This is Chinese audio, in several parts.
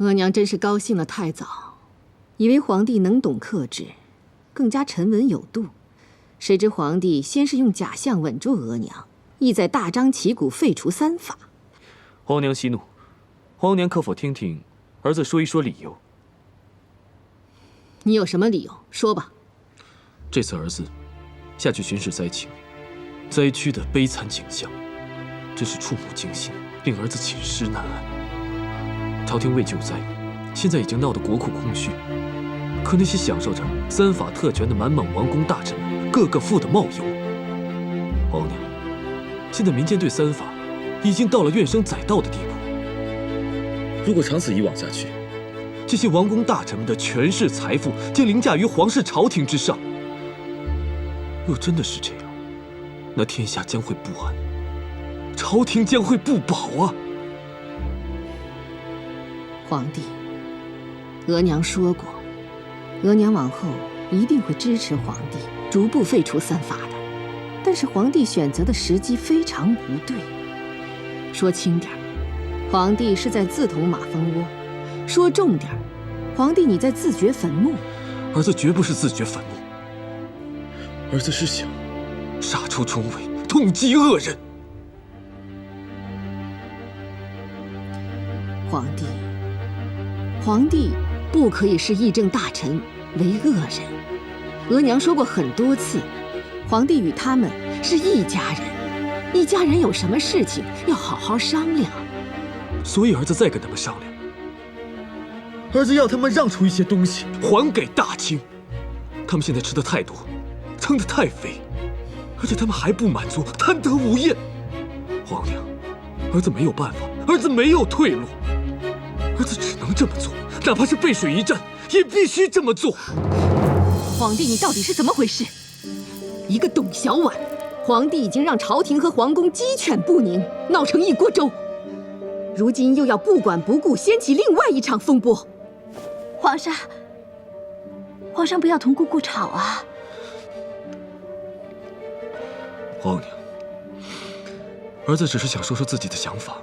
额娘真是高兴得太早，以为皇帝能懂克制，更加沉稳有度。谁知皇帝先是用假象稳住额娘，意在大张旗鼓废除三法。皇娘息怒，皇娘可否听听儿子说一说理由？你有什么理由？说吧。这次儿子下去巡视灾情，灾区的悲惨景象，真是触目惊心，令儿子寝食难安。朝廷为救灾，现在已经闹得国库空虚，可那些享受着三法特权的满蒙王公大臣们，个个富得冒油。皇娘，现在民间对三法已经到了怨声载道的地步。如果长此以往下去，这些王公大臣们的权势财富将凌驾于皇室朝廷之上。若真的是这样，那天下将会不安，朝廷将会不保啊！皇帝，额娘说过，额娘往后一定会支持皇帝逐步废除三法的。但是皇帝选择的时机非常不对。说轻点儿，皇帝是在自捅马蜂窝；说重点儿，皇帝你在自掘坟墓。儿子绝不是自掘坟墓，儿子是想杀出重围，痛击恶人。皇帝不可以视议政大臣为恶人。额娘说过很多次，皇帝与他们是一家人，一家人有什么事情要好好商量。所以儿子再跟他们商量，儿子要他们让出一些东西还给大清。他们现在吃得太多，撑得太肥，而且他们还不满足，贪得无厌。皇娘，儿子没有办法，儿子没有退路，儿子只能这么做，哪怕是背水一战，也必须这么做。皇帝，你到底是怎么回事？一个董小宛，皇帝已经让朝廷和皇宫鸡犬不宁，闹成一锅粥，如今又要不管不顾，掀起另外一场风波。皇上不要同姑姑吵啊！皇娘，儿子只是想说说自己的想法，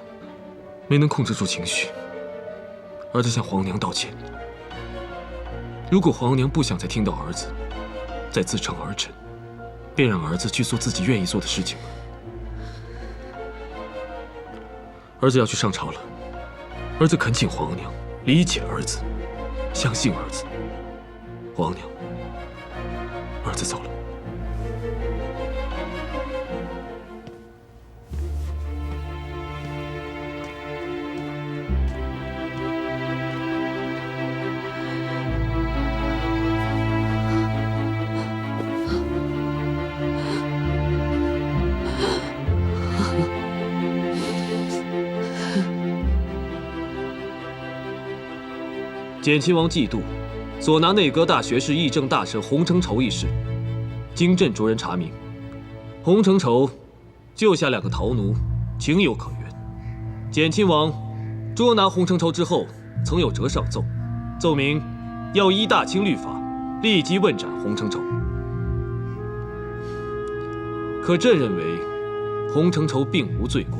没能控制住情绪。儿子向皇娘道歉。如果皇娘不想再听到儿子再自称儿臣，便让儿子去做自己愿意做的事情吧。儿子要去上朝了，儿子恳请皇娘理解儿子，相信儿子。皇娘，儿子走了。简亲王嫉妒所拿内阁大学士议政大臣洪承畴一事，经朕着人查明，洪承畴救下2个逃奴，情有可原。简亲王捉拿洪承畴之后，曾有折上奏，奏明要依大清律法，立即问斩洪承畴。可朕认为洪承畴并无罪过，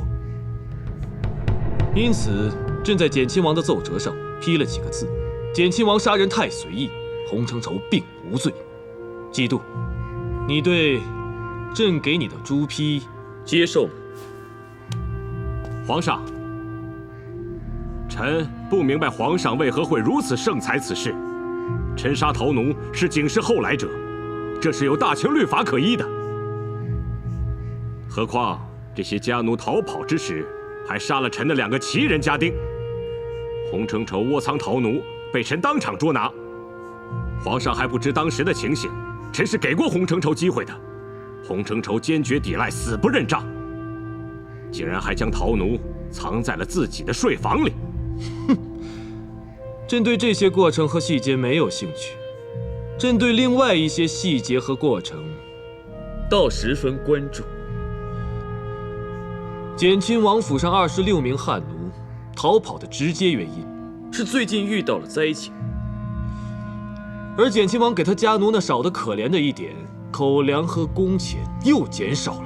因此朕在简亲王的奏折上批了几个字：简亲王杀人太随意，洪承畴并无罪。嫉妒，你对朕给你的朱批接受吗？皇上，臣不明白皇上为何会如此盛裁此事。臣杀逃奴是警示后来者，这是有大清律法可依的。何况这些家奴逃跑之时，还杀了臣的2个奇人家丁。洪承畴窝藏逃奴，被臣当场捉拿。皇上还不知当时的情形，臣是给过洪承畴机会的。洪承畴坚决抵赖，死不认账，竟然还将逃奴藏在了自己的睡房里。哼，朕对这些过程和细节没有兴趣，朕对另外一些细节和过程倒十分关注。简亲王府上26名汉奴逃跑的直接原因是最近遇到了灾情，而简亲王给他家奴那少得可怜的一点口粮和工钱又减少了，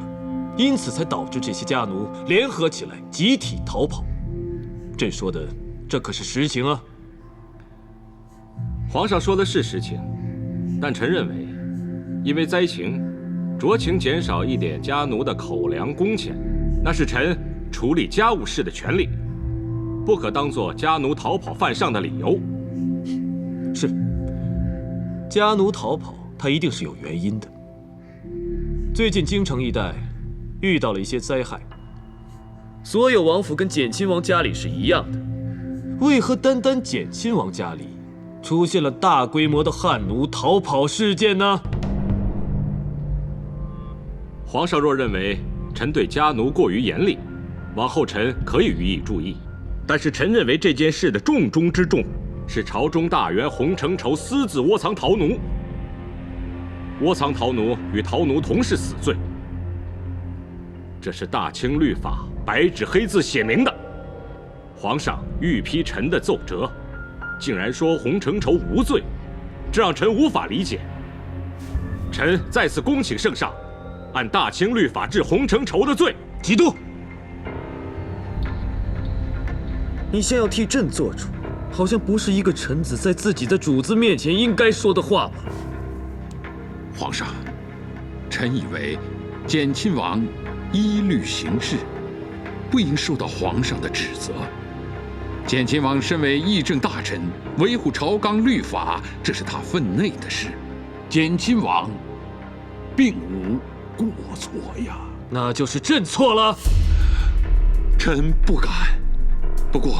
因此才导致这些家奴联合起来集体逃跑。朕说的这可是实情啊！皇上说的是实情，但臣认为，因为灾情，酌情减少一点家奴的口粮工钱，那是臣处理家务事的权利，不可当作家奴逃跑犯上的理由。是，家奴逃跑，他一定是有原因的。最近京城一带遇到了一些灾害，所有王府跟简亲王家里是一样的，为何单单简亲王家里出现了大规模的汉奴逃跑事件呢？皇上若认为臣对家奴过于严厉，往后臣可以予以注意。但是臣认为这件事的重中之重是朝中大员洪承畴私自窝藏逃奴。窝藏逃奴与逃奴同是死罪，这是大清律法白纸黑字写明的。皇上御批臣的奏折，竟然说洪承畴无罪，这让臣无法理解。臣再次恭请圣上，按大清律法治洪承畴的罪。提督，你先要替朕做主，好像不是一个臣子在自己的主子面前应该说的话吧？皇上，臣以为简亲王依律行事，不应受到皇上的指责。简亲王身为议政大臣，维护朝纲律法，这是他分内的事。简亲王并无过错呀。那就是朕错了。臣不敢。不过，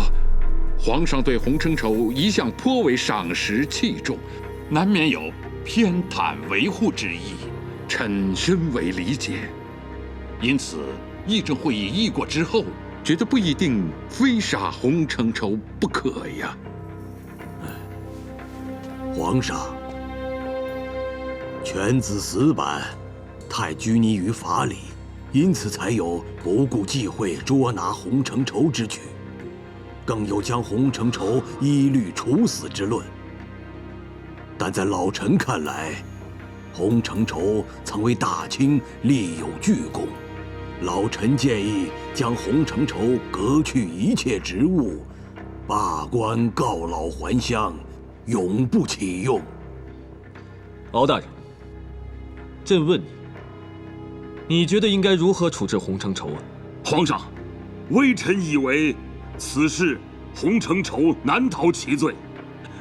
皇上对洪承畴一向颇为赏识器重，难免有偏袒维护之意，臣深为理解。因此，议政会议议过之后，觉得不一定非杀洪承畴不可呀。皇上，犬子死板，太拘泥于法理，因此才有不顾忌讳捉拿洪承畴之举，更有将洪承畴依律处死之论。但在老臣看来，洪承畴曾为大清立有巨功，老臣建议将洪承畴革去一切职务，罢官告老还乡，永不启用。敖大人，朕问你，你觉得应该如何处置洪承畴啊？皇上，微臣以为此事洪承畴难逃其罪。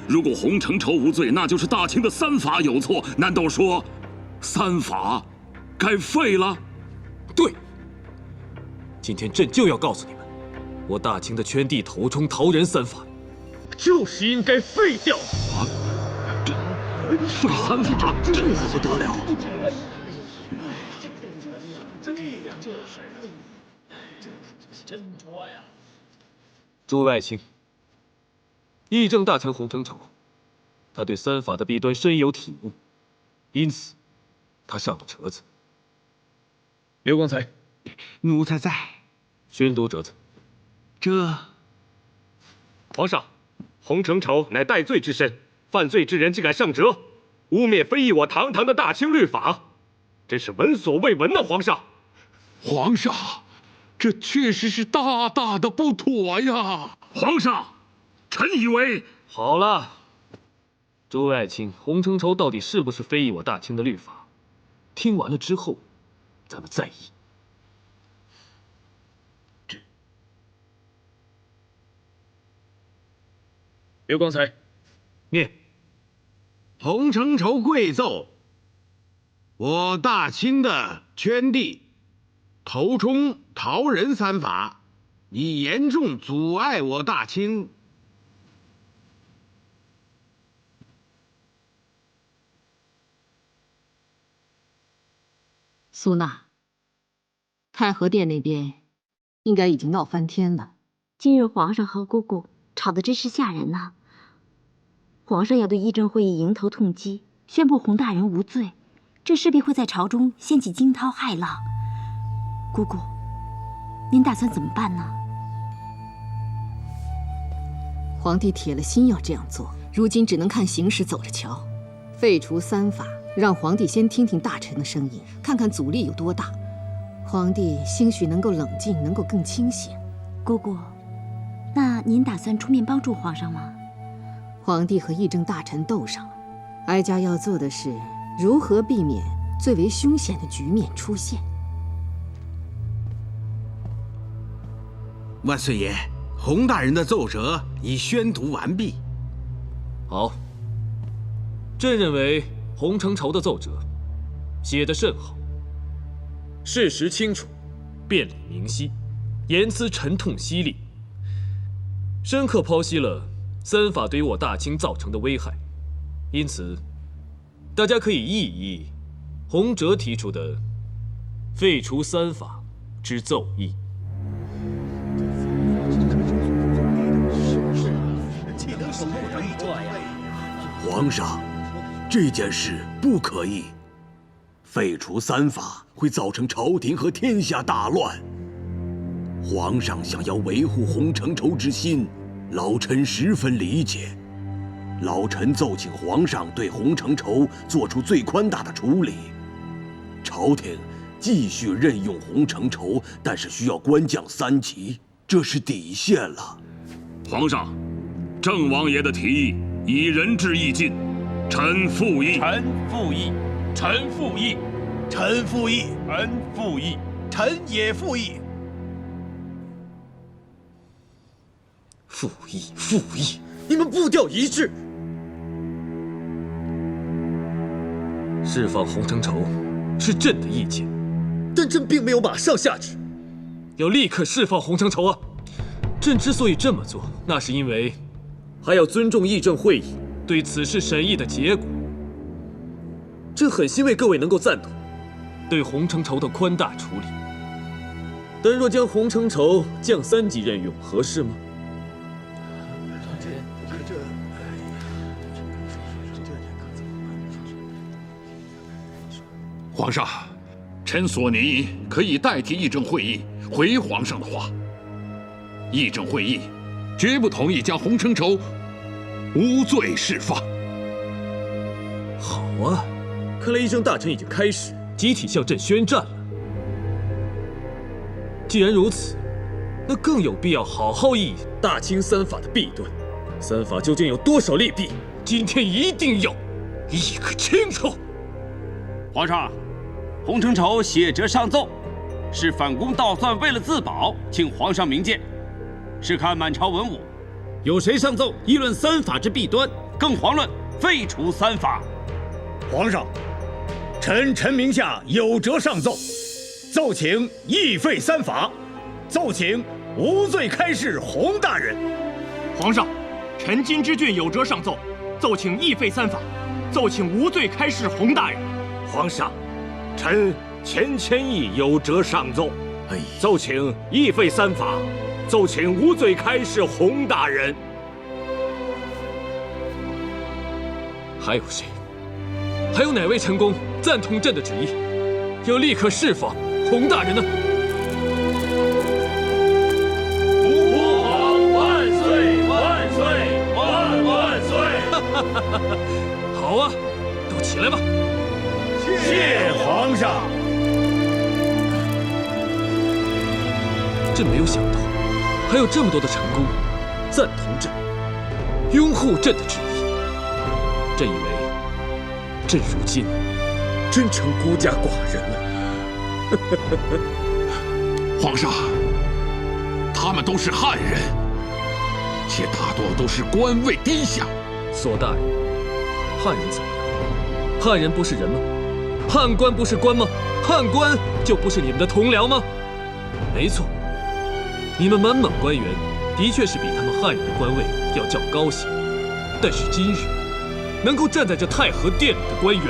如果洪承畴无罪，那就是大清的三法有错。难道说三法该废了？对，今天朕就要告诉你们，我大清的圈地、头冲、逃人三法，就是应该废掉。废三法，这可不得了！诸位爱卿，议政大臣洪承畴，他对三法的弊端深有体悟，因此他上了折子。刘光才，奴才在。宣读折子。皇上，洪承畴乃戴罪之身，犯罪之人竟敢上折，污蔑非议我堂堂的大清律法，真是闻所未闻的。皇上，皇上，这确实是大大的不妥呀！皇上，臣以为……好了，诸位爱卿，洪承畴到底是不是非议我大清的律法？听完了之后，咱们再议。刘光才，念。洪承畴贵奏：我大清的圈地、头冲、逃人三法，已严重阻碍我大清苏娜，太和殿那边应该已经闹翻天了。今日皇上和姑姑吵得真是吓人呐！皇上要对议政会议迎头痛击，宣布洪大人无罪，这势必会在朝中掀起惊涛骇浪。姑姑，您打算怎么办呢？皇帝铁了心要这样做，如今只能看形势走着瞧。废除三法，让皇帝先听听大臣的声音，看看阻力有多大。皇帝兴许能够冷静，能够更清醒。姑姑，那您打算出面帮助皇上吗？皇帝和议政大臣斗上了，哀家要做的是如何避免最为凶险的局面出现。万岁爷，洪大人的奏折已宣读完毕。好，朕认为洪承畴的奏折写得甚好，事实清楚，辩理明晰，言辞沉痛犀利，深刻剖析了三法对于我大清造成的危害。因此，大家可以议一洪哲提出的废除三法之奏议。皇上，这件事不可以。废除三法会造成朝廷和天下大乱。皇上想要维护洪承畴之心，老臣十分理解。老臣奏请皇上对洪承畴做出最宽大的处理。朝廷继续任用洪承畴，但是需要官降3级，这是底线了。皇上，郑王爷的提议以仁至义尽，臣附议。臣附议。臣附议。臣附议。臣附议。臣也附议。附议，附议，你们步调一致。释放洪承畴是朕的意见，但朕并没有马上下旨，要立刻释放洪承畴啊！朕之所以这么做，那是因为还要尊重议政会议对此事审议的结果。朕很欣慰各位能够赞同对洪承畴的宽大处理，但若将洪承畴降3级任用，合适吗？皇上，臣索尼可以代替议政会议回皇上的话。议政会议绝不同意将洪承畴无罪释放。好啊，看来议政大臣已经开始集体向朕宣战了。既然如此，那更有必要好好议大清三法的弊端。三法究竟有多少利弊？今天一定要议个清楚。皇上，洪承畴写折上奏，是反攻倒算，为了自保，请皇上明鉴。试看满朝文武，有谁上奏议论三法之弊端，更遑论废除三法？皇上，臣陈明夏有折上奏，奏请议废三法，奏请无罪开释洪大人。皇上，臣金之俊有折上奏，奏请议废三法，奏请无罪开释洪大人。皇上，臣钱谦益有折上奏，奏请议废三法，奏请无罪开释洪大人。还有谁？还有哪位臣工赞同朕的旨意，要立刻释放洪大人呢？吾皇万岁万岁万万岁！好啊，都起来吧！谢皇上。朕没有想到，还有这么多的臣工赞同朕，拥护朕的旨意。朕以为，朕如今真成孤家寡人了。皇上，他们都是汉人，且大多都是官位低下。索大人，汉人怎么样？汉人不是人吗？汉官不是官吗？汉官就不是你们的同僚吗？没错，你们满蒙官员的确是比他们汉人的官位要较高些，但是今日能够站在这太和殿里的官员，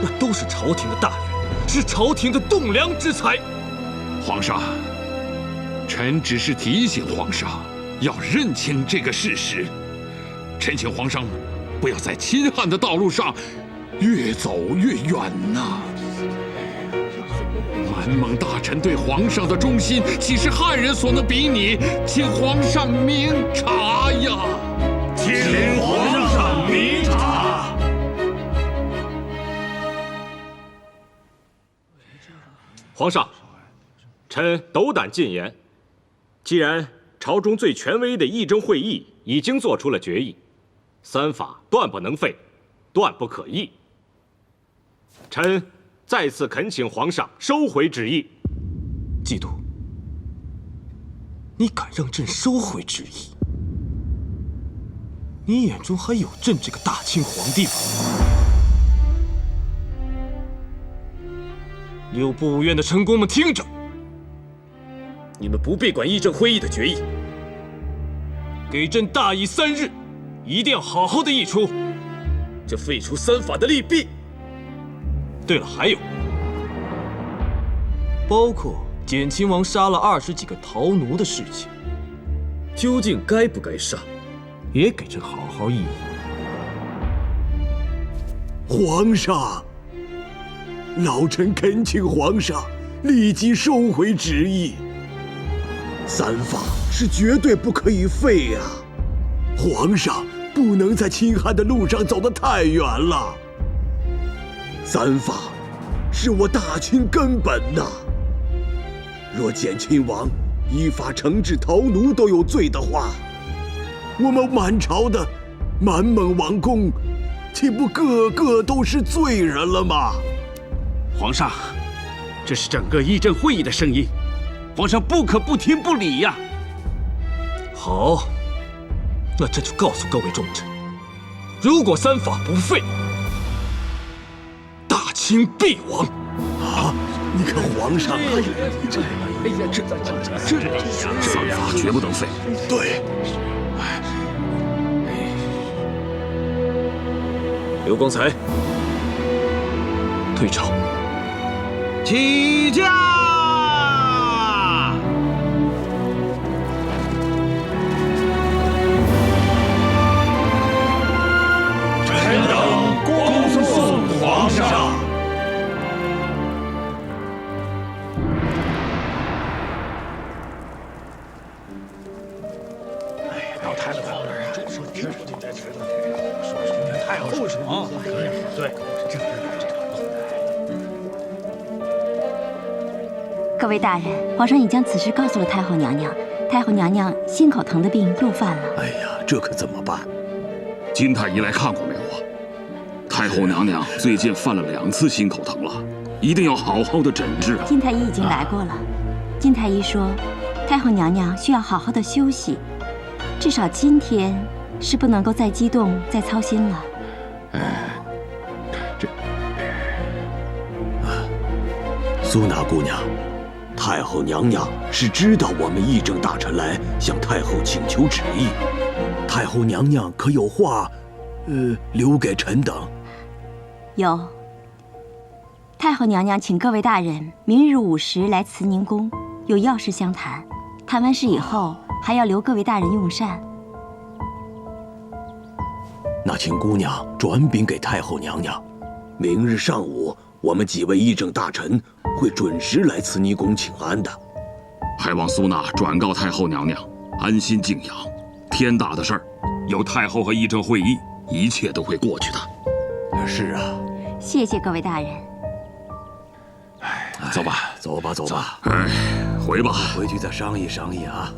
那都是朝廷的大员，是朝廷的栋梁之才。皇上，臣只是提醒皇上要认清这个事实。臣请皇上不要在亲汉的道路上越走越远呐！满蒙大臣对皇上的忠心，岂是汉人所能比拟？请皇上明察呀！请皇上明察。皇上，臣斗胆进言，既然朝中最权威的议政会议已经做出了决议，三法断不能废，断不可议。臣再次恳请皇上收回旨意。季度，你敢让朕收回旨意？你眼中还有朕这个大清皇帝吗？六部五院的臣工们听着，你们不必管议政会议的决议，给朕大议3日，一定要好好的议出这废除三法的利弊。对了，还有，包括简亲王杀了20几个逃奴的事情，究竟该不该杀，也给朕好好议议。皇上，老臣恳请皇上立即收回旨意。三法是绝对不可以废呀！皇上不能在亲汉的路上走得太远了。三法是我大清根本呐！若简亲王依法惩治逃奴都有罪的话，我们满朝的满蒙王公，岂不个个都是罪人了吗？皇上，这是整个议政会议的声音，皇上不可不听不理呀！好，那朕就告诉各位重臣，如果三法不废，大清必亡！啊！你看皇上，这三法绝不能废。对。刘光才，退朝。起驾！臣等恭送皇上。老太太跑哪儿啊？太后是吗？对，各位大人，皇上已将此事告诉了太后娘娘。太后娘娘心口疼的病又犯了。哎呀，这可怎么办？金太医来看过没有啊？太后娘娘最近犯了2次心口疼了，一定要好好的诊治啊。金太医已经来过了。金太医说，太后娘娘需要好好的休息，至少今天是不能够再激动、再操心了。苏娜姑娘，太后娘娘是知道我们议政大臣来向太后请求旨意，太后娘娘可有话，留给臣等？有。太后娘娘请各位大人明日午时来慈宁宫，有要事相谈。谈完事以后，还要留各位大人用膳。那请姑娘转禀给太后娘娘，明日上午我们几位议政大臣会准时来慈宁宫请安的。还望苏娜转告太后娘娘，安心静养。天大的事儿，有太后和议政会议，一切都会过去的。是啊。谢谢各位大人。走吧，走吧，走吧。哎，回吧，回去再商议商议啊。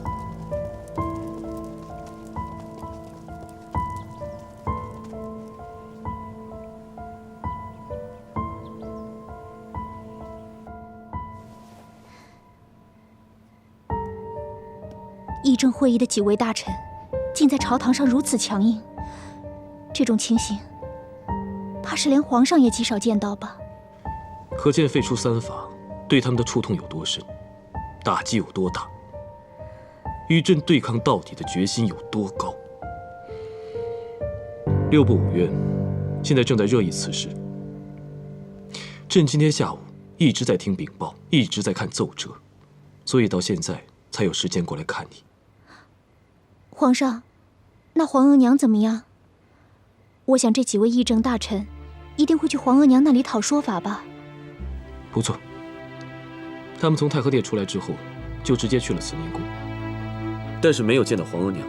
议政会议的几位大臣，竟在朝堂上如此强硬，这种情形，怕是连皇上也极少见到吧？可见废除三法对他们的触痛有多深，打击有多大，与朕对抗到底的决心有多高。6部5院现在正在热议此事。朕今天下午一直在听禀报，一直在看奏折，所以到现在才有时间过来看你。皇上，那皇额娘怎么样？我想这几位议政大臣一定会去皇额娘那里讨说法吧？不错，他们从太和殿出来之后，就直接去了慈宁宫，但是没有见到皇额娘。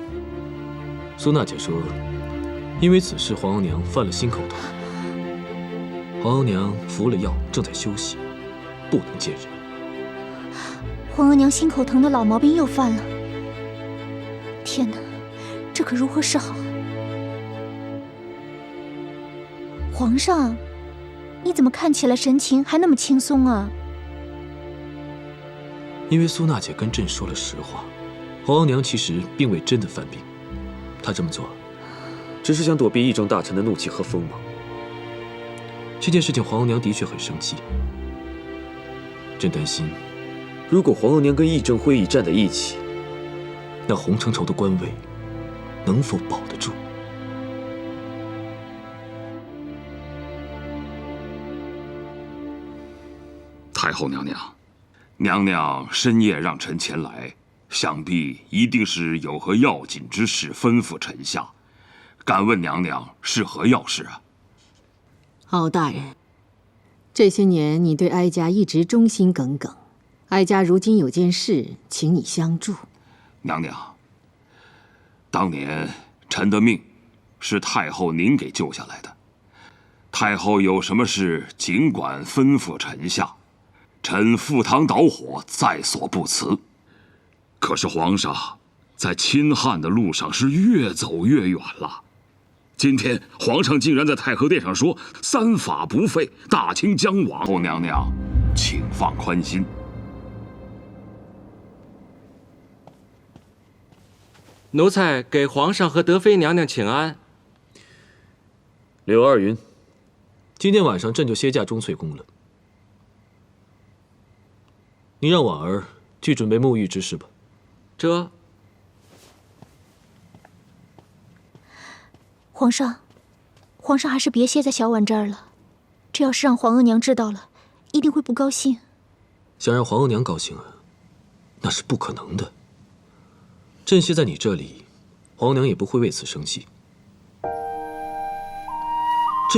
苏娜姐说，因为此事皇额娘犯了心口疼，皇额娘服了药，正在休息，不能见人。皇额娘心口疼的老毛病又犯了，天哪，这可如何是好？皇上，你怎么看起来神情还那么轻松啊？因为苏娜姐跟朕说了实话，皇额娘其实并未真的犯病，她这么做，只是想躲避议政大臣的怒气和锋芒。这件事情，皇额娘的确很生气。朕担心，如果皇额娘跟议政会议站在一起，那洪承畴的官位能否保得住？太后娘娘，娘娘深夜让臣前来，想必一定是有何要紧之事吩咐臣下。敢问娘娘是何要事啊？敖大人，这些年你对哀家一直忠心耿耿，哀家如今有件事，请你相助。娘娘，当年臣的命是太后您给救下来的，太后有什么事尽管吩咐臣下，臣赴汤蹈火在所不辞。可是皇上在亲汉的路上是越走越远了。今天皇上竟然在太和殿上说三法不废，大清将亡。后娘娘，请放宽心。奴才给皇上和德妃娘娘请安。柳二云，今天晚上朕就歇驾钟粹宫了。你让婉儿去准备沐浴之事吧。这。皇上还是别歇在小婉这儿了，这要是让皇额娘知道了，一定会不高兴。想让皇额娘高兴啊，那是不可能的。朕歇在你这里，皇娘也不会为此生气。朕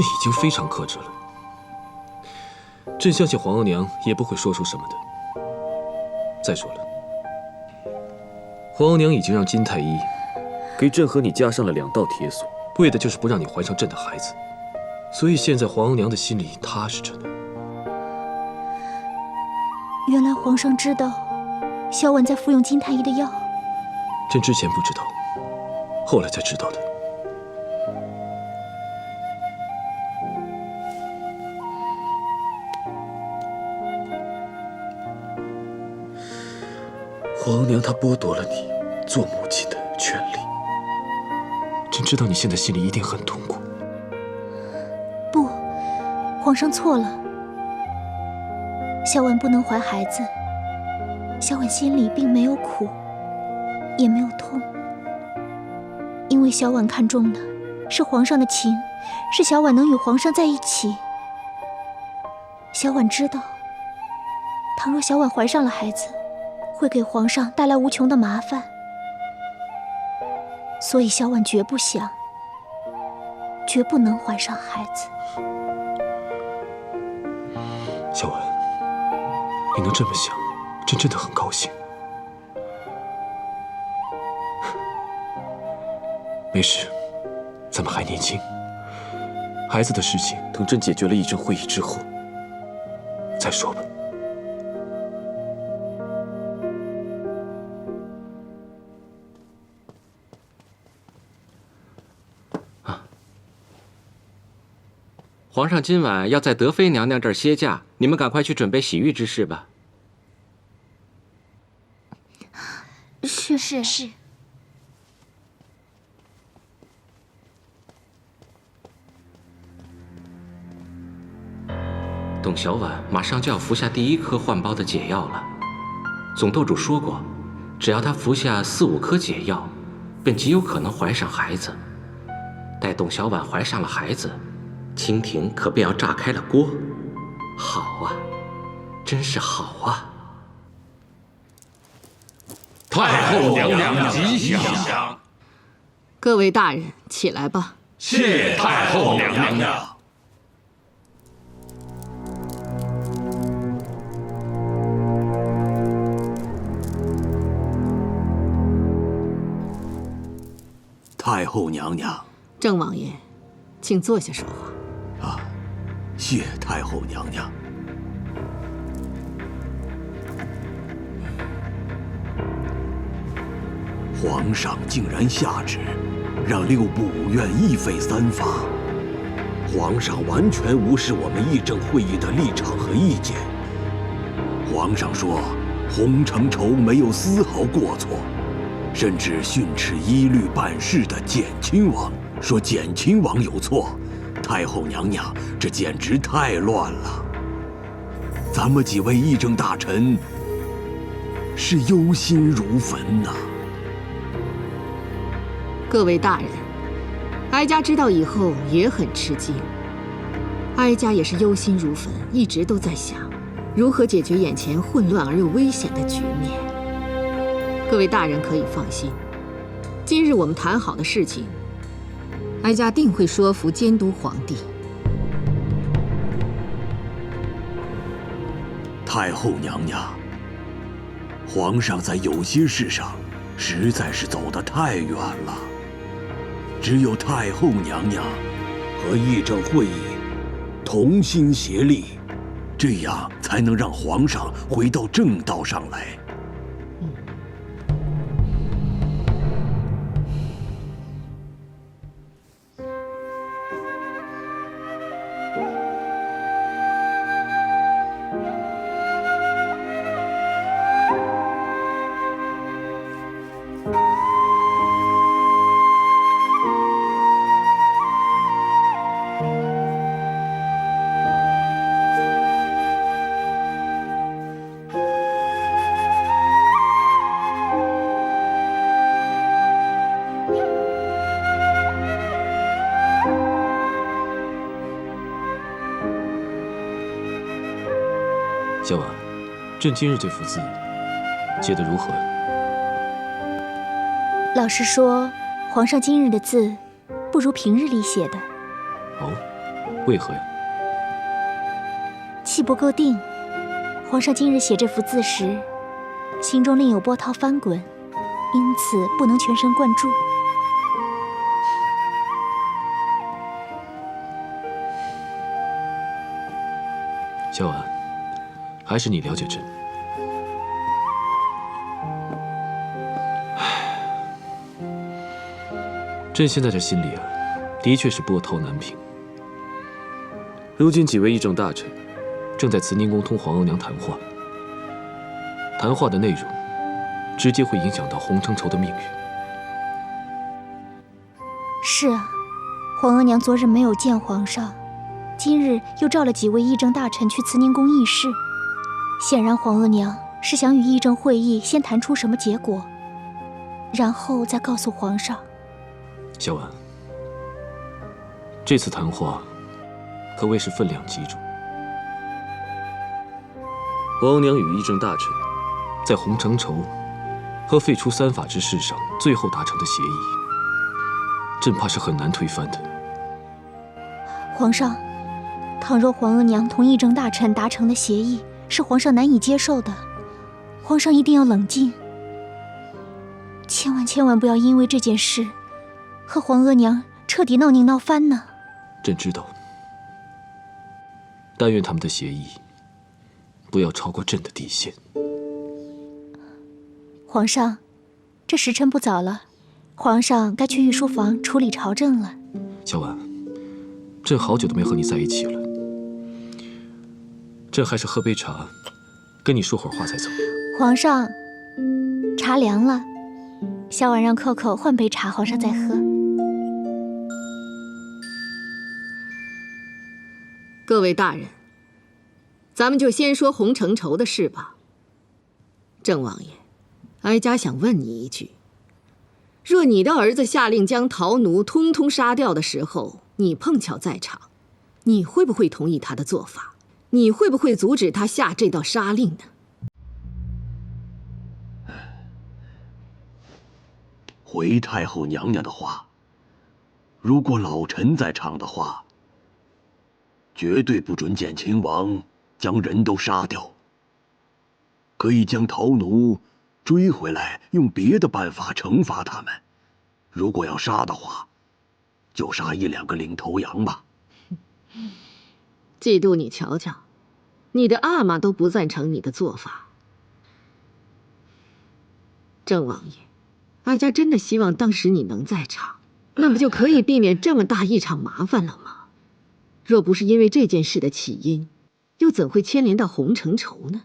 已经非常克制了，朕相信皇额娘也不会说出什么的。再说了，皇额娘已经让金太医给朕和你加上了2道铁锁，为的就是不让你怀上朕的孩子。所以现在皇额娘的心里踏实着呢。原来皇上知道小婉在服用金太医的药。朕之前不知道，后来才知道的。皇额娘她剥夺了你做母亲的权利，朕知道你现在心里一定很痛苦。不，皇上错了。小婉不能怀孩子，小婉心里并没有苦，也没有痛，因为小婉看重的是皇上的情，是小婉能与皇上在一起。小婉知道，倘若小婉怀上了孩子，会给皇上带来无穷的麻烦，所以小婉绝不想，绝不能怀上孩子。小婉，你能这么想，朕真的很高兴。没事，咱们还年轻，孩子的事情等朕解决了议政会议之后再说吧。皇上今晚要在德妃娘娘这儿歇驾，你们赶快去准备洗浴之事吧。是。董小婉马上就要服下第1颗换包的解药了。总斗主说过，只要她服下4、5颗解药，便极有可能怀上孩子。待董小婉怀上了孩子，清廷可便要炸开了锅。好啊，真是好啊！太后娘娘吉祥！各位大人，起来吧。谢太后娘娘。太后娘娘，郑王爷，请坐下说话。啊，谢太后娘娘。皇上竟然下旨，让6部5院议废3法，皇上完全无视我们议政会议的立场和意见。皇上说洪承畴没有丝毫过错，甚至训斥依律办事的简亲王，说简亲王有错。太后娘娘，这简直太乱了。咱们几位议政大臣是忧心如焚呐。各位大人，哀家知道以后也很吃惊，哀家也是忧心如焚，一直都在想如何解决眼前混乱而又危险的局面。各位大人可以放心，今日我们谈好的事情，哀家定会说服监督皇帝。太后娘娘，皇上在有些事上实在是走得太远了，只有太后娘娘和议政会议同心协力，这样才能让皇上回到正道上来。小婉，朕今日这幅字写得如何呀？老实说，皇上今日的字不如平日里写的。哦，为何呀？气不够定。皇上今日写这幅字时，心中另有波涛翻滚，因此不能全神贯注。小婉，还是你了解朕。朕现在这心里啊，的确是波涛难平。如今几位议政大臣正在慈宁宫同皇额娘谈话，谈话的内容直接会影响到洪承畴的命运。是啊，皇额娘昨日没有见皇上，今日又召了几位议政大臣去慈宁宫议事，显然皇额娘是想与议政会议先谈出什么结果，然后再告诉皇上。小婉，这次谈话可谓是分量极重。皇额娘与议政大臣在洪承畴和废除三法之事上最后达成的协议，朕怕是很难推翻的。皇上，倘若皇额娘同议政大臣达成的协议是皇上难以接受的，皇上一定要冷静，千万不要因为这件事和皇额娘彻底闹拧闹翻呢。朕知道，但愿他们的协议不要超过朕的底线。皇上，这时辰不早了，皇上该去御书房处理朝政了。小婉，朕好久都没和你在一起了，朕还是喝杯茶，跟你说会儿话再走。皇上，茶凉了，小婉让扣扣换杯茶，皇上再喝。各位大人，咱们就先说洪承畴的事吧。郑王爷，哀家想问你一句：若你的儿子下令将陶奴通通杀掉的时候，你碰巧在场，你会不会同意他的做法？你会不会阻止他下这道杀令呢？回太后娘娘的话，如果老臣在场的话，绝对不准简亲王将人都杀掉，可以将陶奴追回来，用别的办法惩罚他们。如果要杀的话，就杀1、2个领头羊吧。嫉妒你瞧瞧，你的阿玛都不赞成你的做法。郑王爷，哀家真的希望当时你能在场，那不就可以避免这么大一场麻烦了吗？若不是因为这件事的起因，又怎会牵连到洪承畴呢？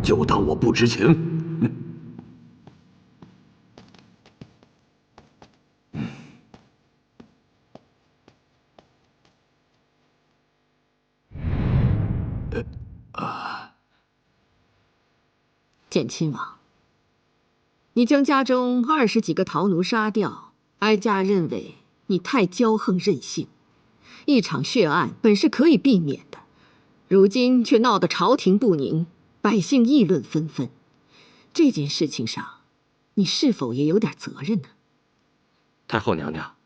就当我不知情。简亲王，你将家中20几个陶奴杀掉，哀家认为你太骄横任性。一场血案本是可以避免的，如今却闹得朝廷不宁，百姓议论纷纷。这件事情上，你是否也有点责任呢？太后娘娘，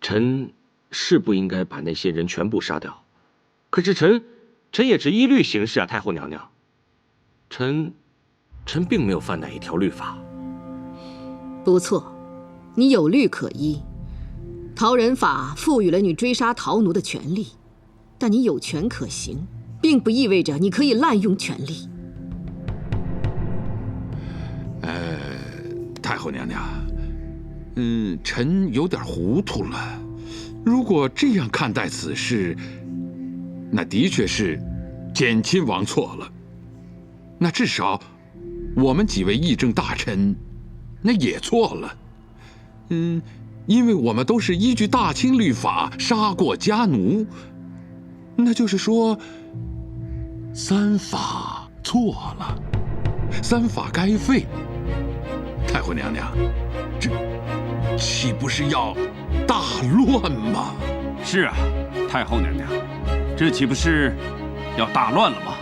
臣是不应该把那些人全部杀掉，可是臣也只依律行事啊，太后娘娘。臣并没有犯哪一条律法。不错，你有律可依。陶人法赋予了你追杀陶奴的权利，但你有权可行，并不意味着你可以滥用权力。太后娘娘，臣有点糊涂了。如果这样看待此事，那的确是简亲王错了。那至少我们几位议政大臣，那也错了。因为我们都是依据大清律法杀过家奴，那就是说，三法错了，三法该废。太后娘娘，这岂不是要大乱吗？是啊，太后娘娘，这岂不是要大乱了吗？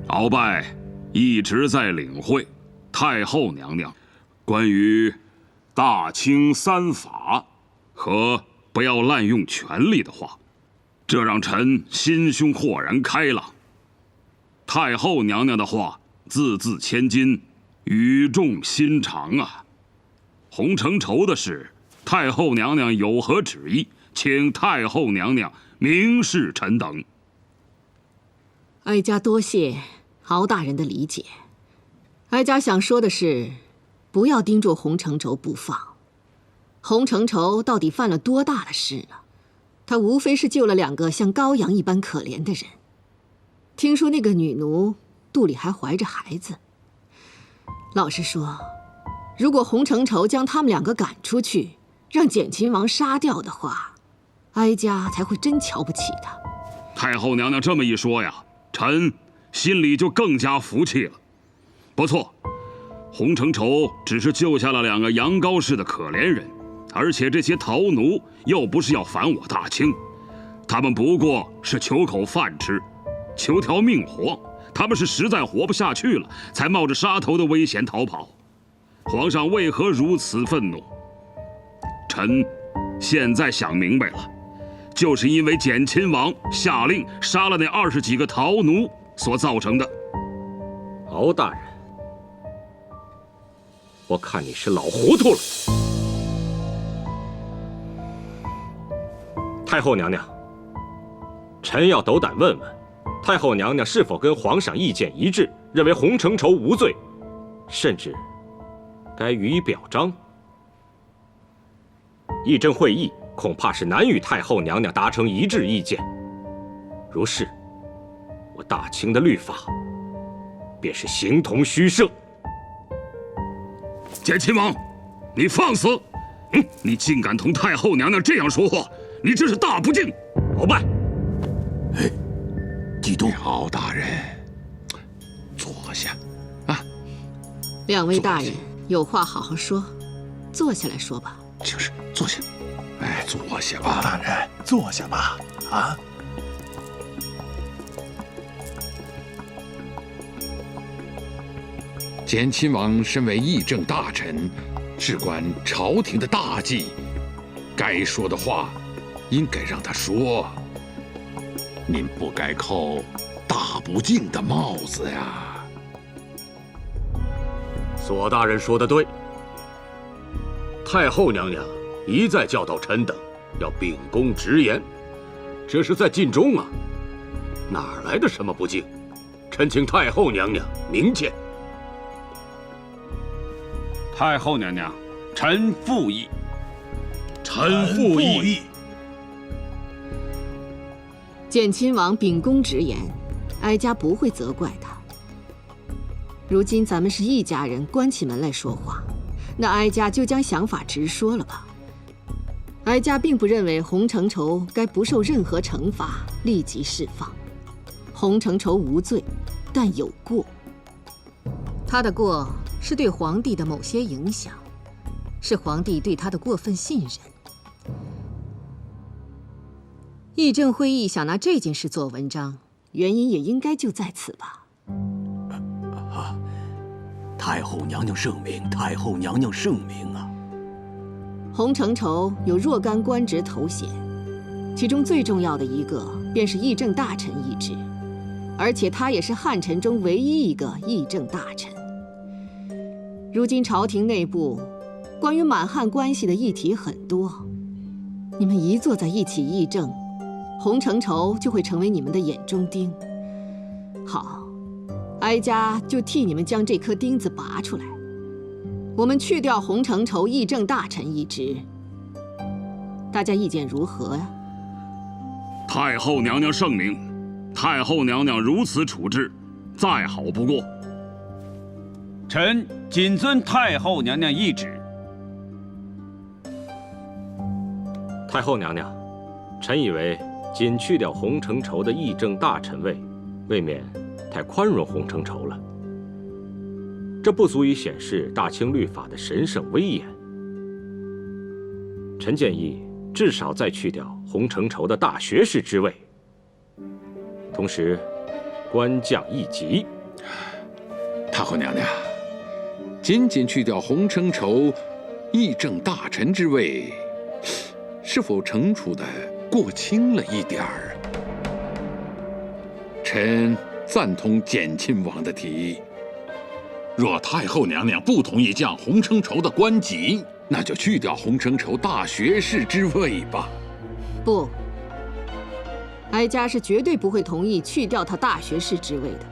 鳌拜一直在领会太后娘娘关于大清三法和不要滥用权力的话，这让臣心胸豁然开朗。太后娘娘的话字字千金，语重心长啊。洪承畴的事，太后娘娘有何旨意，请太后娘娘明示臣等。哀家多谢敖大人的理解。哀家想说的是，不要盯住洪承畴不放。洪承畴到底犯了多大的事呢？他无非是救了2个像羔羊一般可怜的人。听说那个女奴肚里还怀着孩子。老实说，如果洪承畴将他们2个赶出去，让简亲王杀掉的话，哀家才会真瞧不起他。太后娘娘这么一说呀，臣心里就更加服气了。不错，洪承畴只是救下了2个羊羔似的可怜人，而且这些陶奴又不是要反我大清，他们不过是求口饭吃，求条命活。他们是实在活不下去了，才冒着杀头的危险逃跑。皇上为何如此愤怒？臣现在想明白了，就是因为简亲王下令杀了那20几个陶奴所造成的。敖大人，我看你是老糊涂了。太后娘娘，臣要斗胆问问，太后娘娘是否跟皇上意见一致，认为洪承畴无罪，甚至该予以表彰？议政会议恐怕是难与太后娘娘达成一致意见。如是，我大清的律法便是形同虚设。简亲王，你放肆！你竟敢同太后娘娘这样说话，你真是大不敬！鳌拜，激动，敖大人，坐下啊。2位大人有话好好说，坐下来说吧。就是坐下，坐下吧，大人，坐下吧，啊。简亲王身为议政大臣，事关朝廷的大计，该说的话应该让他说。您不该扣大不敬的帽子呀。索大人说得对，太后娘娘一再教导臣等要秉公直言，这是在尽忠啊，哪来的什么不敬？臣请太后娘娘明鉴。太后娘娘，臣附议。臣附议。见亲王秉公直言，哀家不会责怪他。如今咱们是一家人，关起门来说话，那哀家就将想法直说了吧。哀家并不认为洪承畴该不受任何惩罚，立即释放。洪承畴无罪，但有过。他的过是对皇帝的某些影响，是皇帝对他的过分信任。议政会议想拿这件事做文章，原因也应该就在此吧。太后娘娘圣明，太后娘娘圣明啊！洪承畴有若干官职头衔，其中最重要的一个便是议政大臣一职，而且他也是汉臣中唯一一个议政大臣。如今朝廷内部关于满汉关系的议题很多，你们一坐在一起议政，洪承畴就会成为你们的眼中钉。好，哀家就替你们将这颗钉子拔出来。我们去掉洪承畴议政大臣一职，大家意见如何呀？太后娘娘圣明，太后娘娘如此处置，再好不过。臣谨遵太后娘娘懿旨。太后娘娘，臣以为仅去掉洪承畴的议政大臣位，未免太宽容洪承畴了。这不足以显示大清律法的神圣威严。臣建议至少再去掉洪承畴的大学士之位，同时官降一级。太后娘娘，仅仅去掉洪承畴议政大臣之位，是否惩处的过轻了一点儿？臣赞同简亲王的提议。若太后娘娘不同意降洪承畴的官级，那就去掉洪承畴大学士之位吧。不，哀家是绝对不会同意去掉他大学士之位的，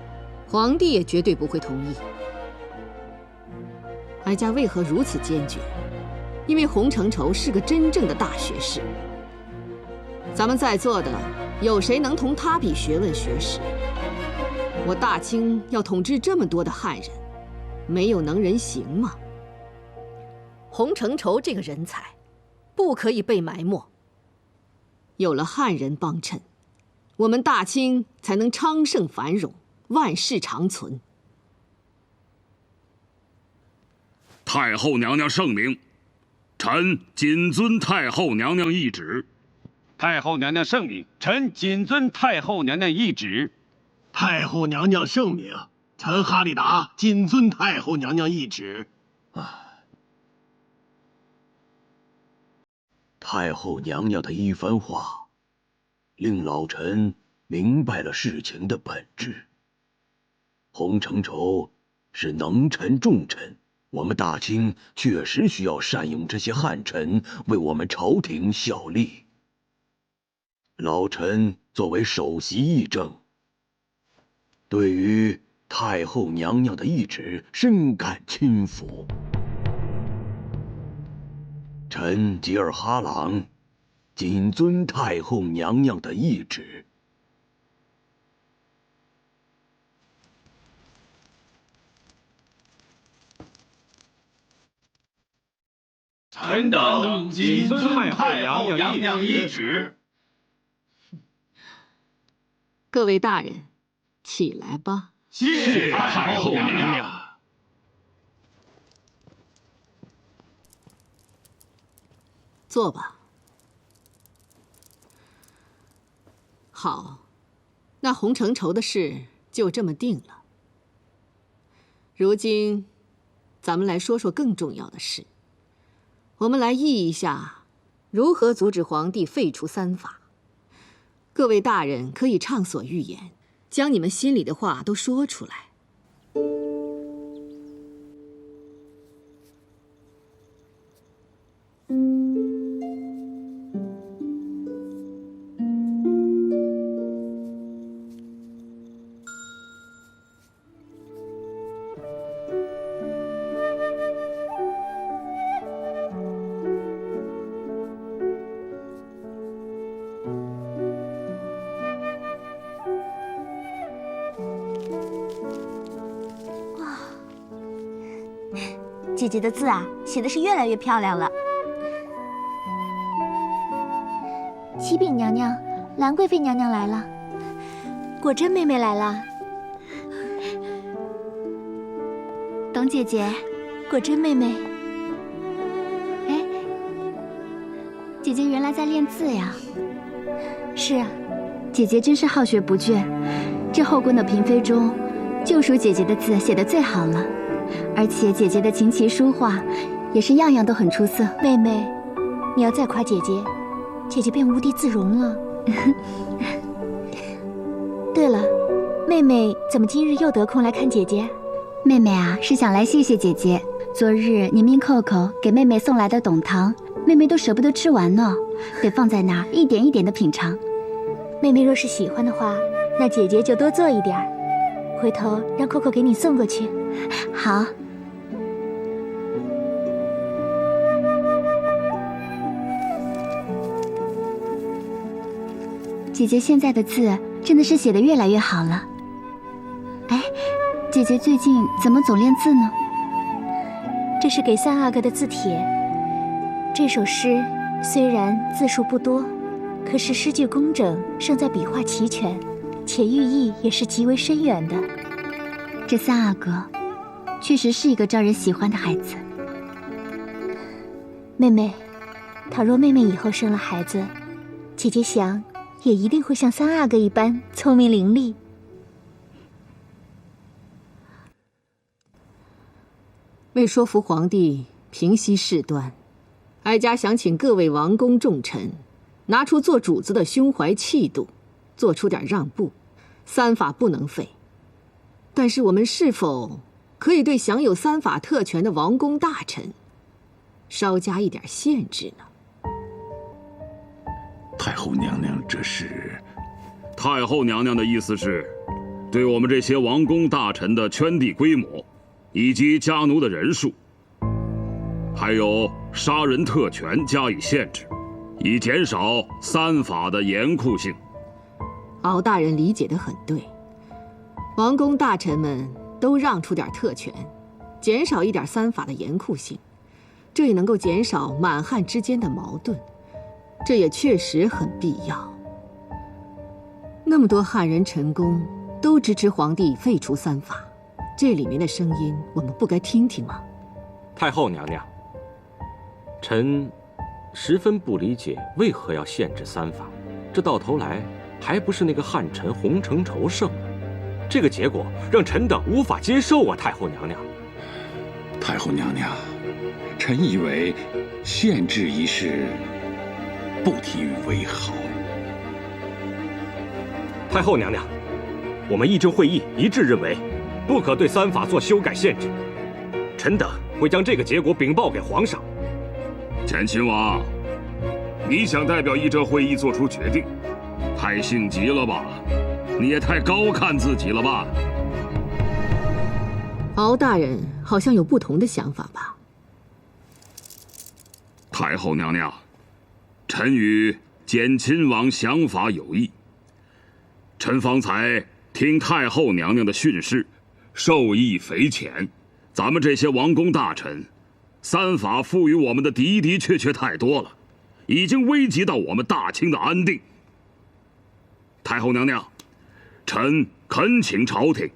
皇帝也绝对不会同意。哀家为何如此坚决？因为洪承畴是个真正的大学士。咱们在座的有谁能同他比学问学识？我大清要统治这么多的汉人，没有能人行吗？洪承畴这个人才，不可以被埋没。有了汉人帮衬，我们大清才能昌盛繁荣，万世长存。太后娘娘圣明，臣谨遵太后娘娘懿旨。太后娘娘圣明，臣谨遵太后娘娘懿旨。太后娘娘圣明，臣哈里达谨遵太后娘娘懿旨。太后娘娘的一番话，令老臣明白了事情的本质。洪承畴是能臣重臣，我们大清确实需要善用这些汉臣为我们朝廷效力。老臣作为首席议政，对于太后娘娘的懿旨深感钦服。臣吉尔哈朗谨遵太后娘娘的懿旨。臣等谨遵太后娘娘懿旨。各位大人，起来吧。谢太后娘娘。坐吧。好，那洪承畴的事就这么定了。如今，咱们来说说更重要的事。我们来议一下，如何阻止皇帝废除三法。各位大人可以畅所欲言，将你们心里的话都说出来。姐姐的字啊，写的是越来越漂亮了。启禀娘娘，兰贵妃娘娘来了，果真妹妹来了。董姐姐，果真妹妹，哎，姐姐原来在练字呀。是啊，姐姐真是好学不倦，这后宫的嫔妃中，就属姐姐的字写得最好了。而且姐姐的琴棋书画，也是样样都很出色。妹妹，你要再夸姐姐，姐姐便无地自容了。对了，妹妹怎么今日又得空来看姐姐？妹妹啊，是想来谢谢姐姐。昨日你命扣扣给妹妹送来的董糖，妹妹都舍不得吃完呢，得放在那儿一点一点的品尝。妹妹若是喜欢的话，那姐姐就多做一点儿，回头让扣扣给你送过去。好。姐姐现在的字真的是写得越来越好了。哎，姐姐最近怎么总练字呢？这是给三阿哥的字帖。这首诗虽然字数不多，可是诗句工整，胜在笔画齐全，且寓意也是极为深远的。这三阿哥确实是一个招人喜欢的孩子。妹妹，倘若妹妹以后生了孩子，姐姐想也一定会像三阿哥一般聪明伶俐。为说服皇帝平息事端，哀家想请各位王公重臣拿出做主子的胸怀气度，做出点让步。三法不能废，但是我们是否可以对享有三法特权的王公大臣稍加一点限制呢？太后娘娘，这是……太后娘娘的意思是，对我们这些王公大臣的圈地规模，以及家奴的人数，还有杀人特权加以限制，以减少三法的严酷性。敖大人理解得很对，王公大臣们都让出点特权，减少一点三法的严酷性，这也能够减少满汉之间的矛盾，这也确实很必要。那么多汉人臣工都支持皇帝废除三法，这里面的声音我们不该听听吗？太后娘娘，臣十分不理解为何要限制三法，这到头来还不是那个汉臣洪承畴胜了？这个结果让臣等无法接受啊！太后娘娘，太后娘娘，臣以为限制一事不提于为好。太后娘娘，我们议政会议一致认为，不可对三法做修改限制。臣等会将这个结果禀报给皇上。前亲王，你想代表议政会议做出决定，太性急了吧？你也太高看自己了吧？敖大人好像有不同的想法吧？太后娘娘，臣与简亲王想法有异。臣方才听太后娘娘的训示，受益匪浅。咱们这些王公大臣，三法赋予我们的的确太多了，已经危及到我们大清的安定。太后娘娘，臣恳请朝廷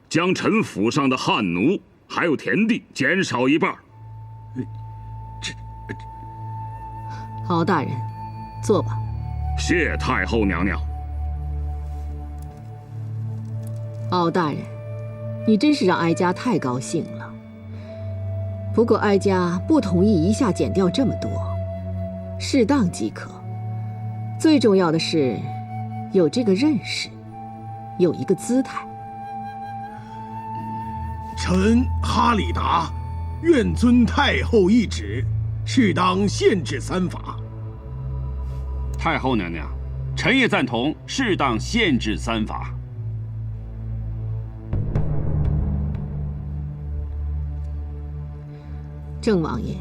将臣府上的汉奴还有田地减少一半。敖大人，坐吧。谢太后娘娘。敖大人，你真是让哀家太高兴了。不过哀家不同意一下减掉这么多，适当即可。最重要的是有这个认识，有一个姿态。臣哈里达愿遵太后懿旨，适当限制三法。太后娘娘，臣也赞同适当限制三法。郑王爷、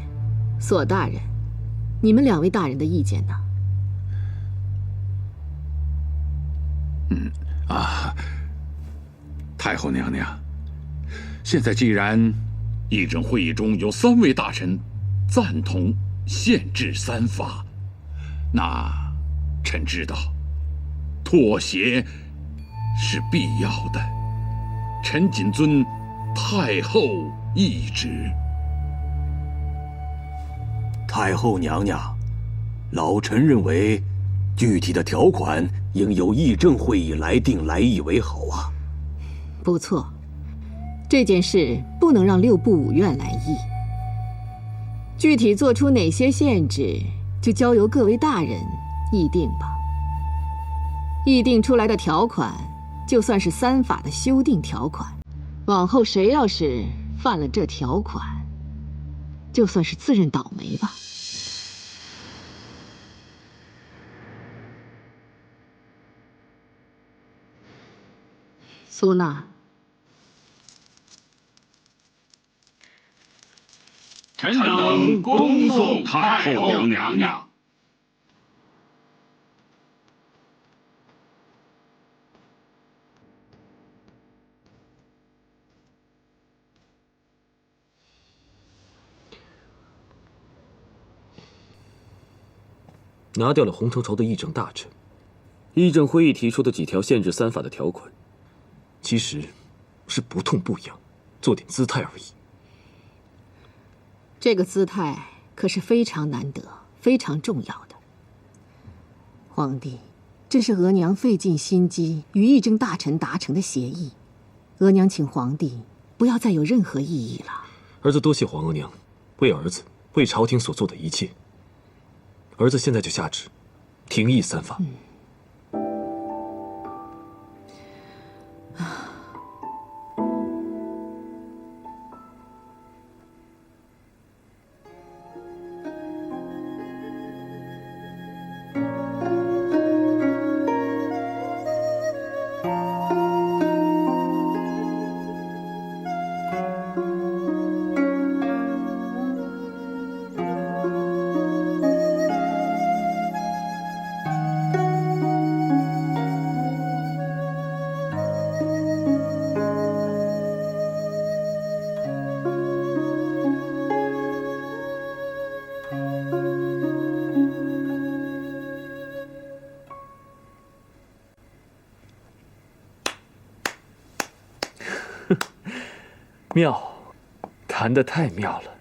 索大人，你们两位大人的意见呢？太后娘娘，现在既然议政会议中有3位大臣赞同限制3法，那臣知道妥协是必要的，臣谨遵太后懿旨。太后娘娘，老臣认为，具体的条款应由议政会议来定来议为好啊。不错，这件事不能让6部5院来议。具体做出哪些限制，就交由各位大人议定吧。议定出来的条款，就算是3法的修订条款。往后谁要是犯了这条款，就算是自认倒霉吧。苏娜，臣等恭送太后娘娘。拿掉了洪承畴的议政大臣，议政会议提出的几条限制3法的条款，其实是不痛不痒，做点姿态而已。这个姿态可是非常难得、非常重要的。皇帝，这是额娘费尽心机与议政大臣达成的协议，额娘请皇帝不要再有任何异议了。儿子多谢皇额娘为儿子、为朝廷所做的一切。儿子现在就下旨，停议3法。妙，弹得太妙了。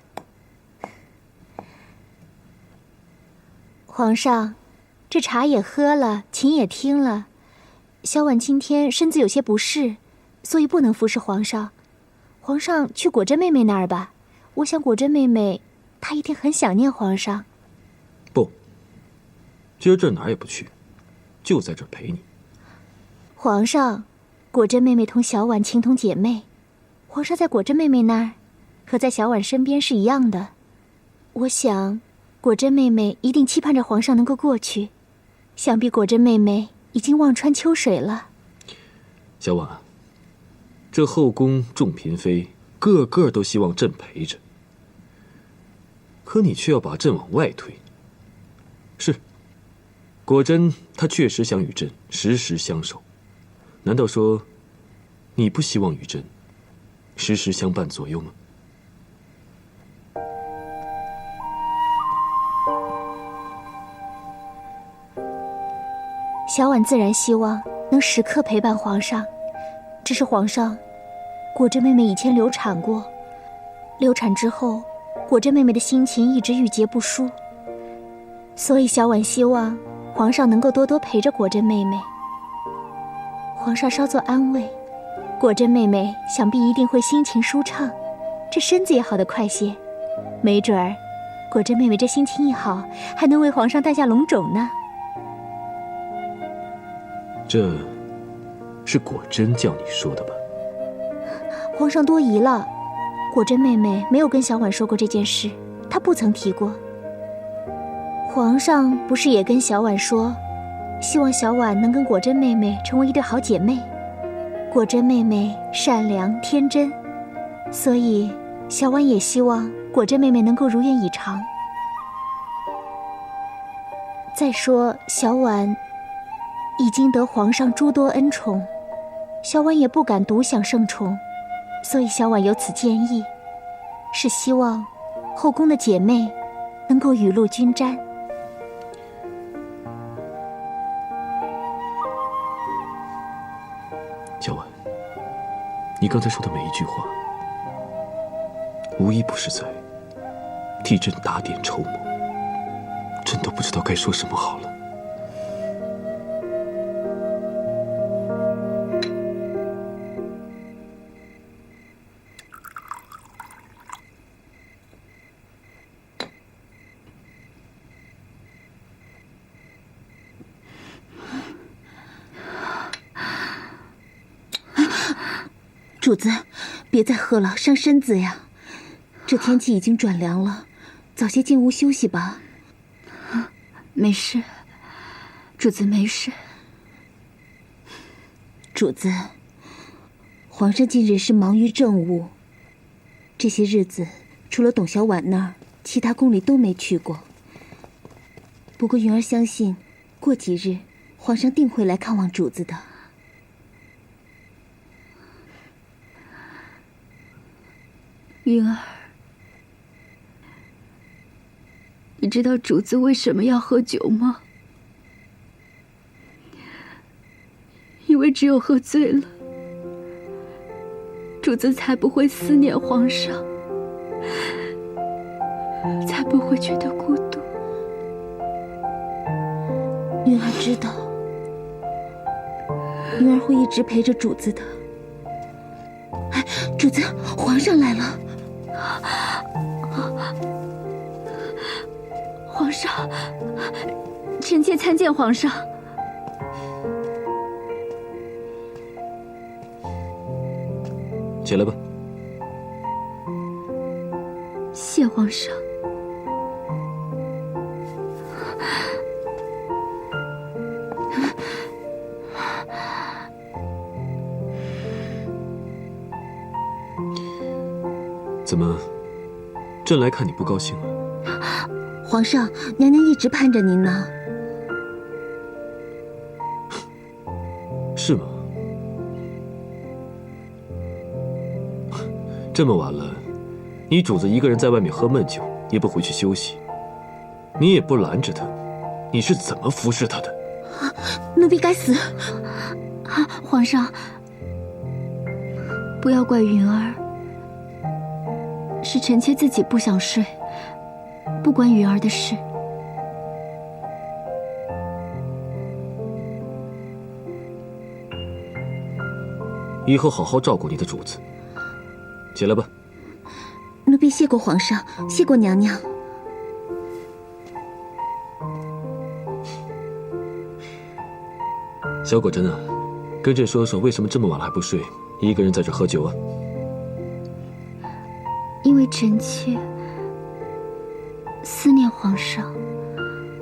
皇上，这茶也喝了，琴也听了，小婉今天身子有些不适，所以不能服侍皇上。皇上去果真妹妹那儿吧，我想果真妹妹她一定很想念皇上。不，今儿这哪儿也不去，就在这儿陪你。皇上，果真妹妹同小婉情同姐妹，皇上在果真妹妹那儿，和在小婉身边是一样的。我想，果真妹妹一定期盼着皇上能够过去。想必果真妹妹已经望穿秋水了。小婉，这后宫众嫔妃个个都希望朕陪着，可你却要把朕往外推。是，果真她确实想与朕时时相守，难道说你不希望与朕时时相伴左右吗？小婉自然希望能时刻陪伴皇上，只是皇上，果真妹妹以前流产过，流产之后，果真妹妹的心情一直郁结不舒，所以小婉希望皇上能够多多陪着果真妹妹。皇上稍作安慰，果真妹妹想必一定会心情舒畅，这身子也好得快些，没准儿果真妹妹这心情一好，还能为皇上诞下龙种呢。这是果真叫你说的吧？皇上多疑了，果真妹妹没有跟小婉说过这件事，她不曾提过。皇上不是也跟小婉说，希望小婉能跟果真妹妹成为一对好姐妹。果真妹妹善良天真，所以小婉也希望果真妹妹能够如愿以偿。再说小婉已经得皇上诸多恩宠，小婉也不敢独享圣宠，所以小婉有此建议，是希望后宫的姐妹能够雨露均沾。小婉，你刚才说的每一句话，无一不是在替朕打点筹谋。朕都不知道该说什么好了。主子，别再喝了，伤身子呀。这天气已经转凉了，早些进屋休息吧。没事，主子没事。主子，皇上近日是忙于政务，这些日子除了董小宛那儿，其他宫里都没去过。不过云儿相信，过几日皇上定会来看望主子的。云儿，你知道主子为什么要喝酒吗？因为只有喝醉了，主子才不会思念皇上，才不会觉得孤独。云儿知道，云儿会一直陪着主子的。哎，主子，皇上来了。皇上，臣妾参见皇上。起来吧。谢皇上。怎么，朕来看你不高兴了？皇上，娘娘一直盼着您呢。是吗？这么晚了，你主子一个人在外面喝闷酒，也不回去休息，你也不拦着他，你是怎么服侍他的？奴婢该死！皇上，不要怪云儿，是臣妾自己不想睡，不关云儿的事。以后好好照顾你的主子。起来吧。奴婢谢过皇上，谢过娘娘。小果真啊，跟朕说说为什么这么晚了还不睡，一个人在这喝酒啊？因为臣妾思念皇上，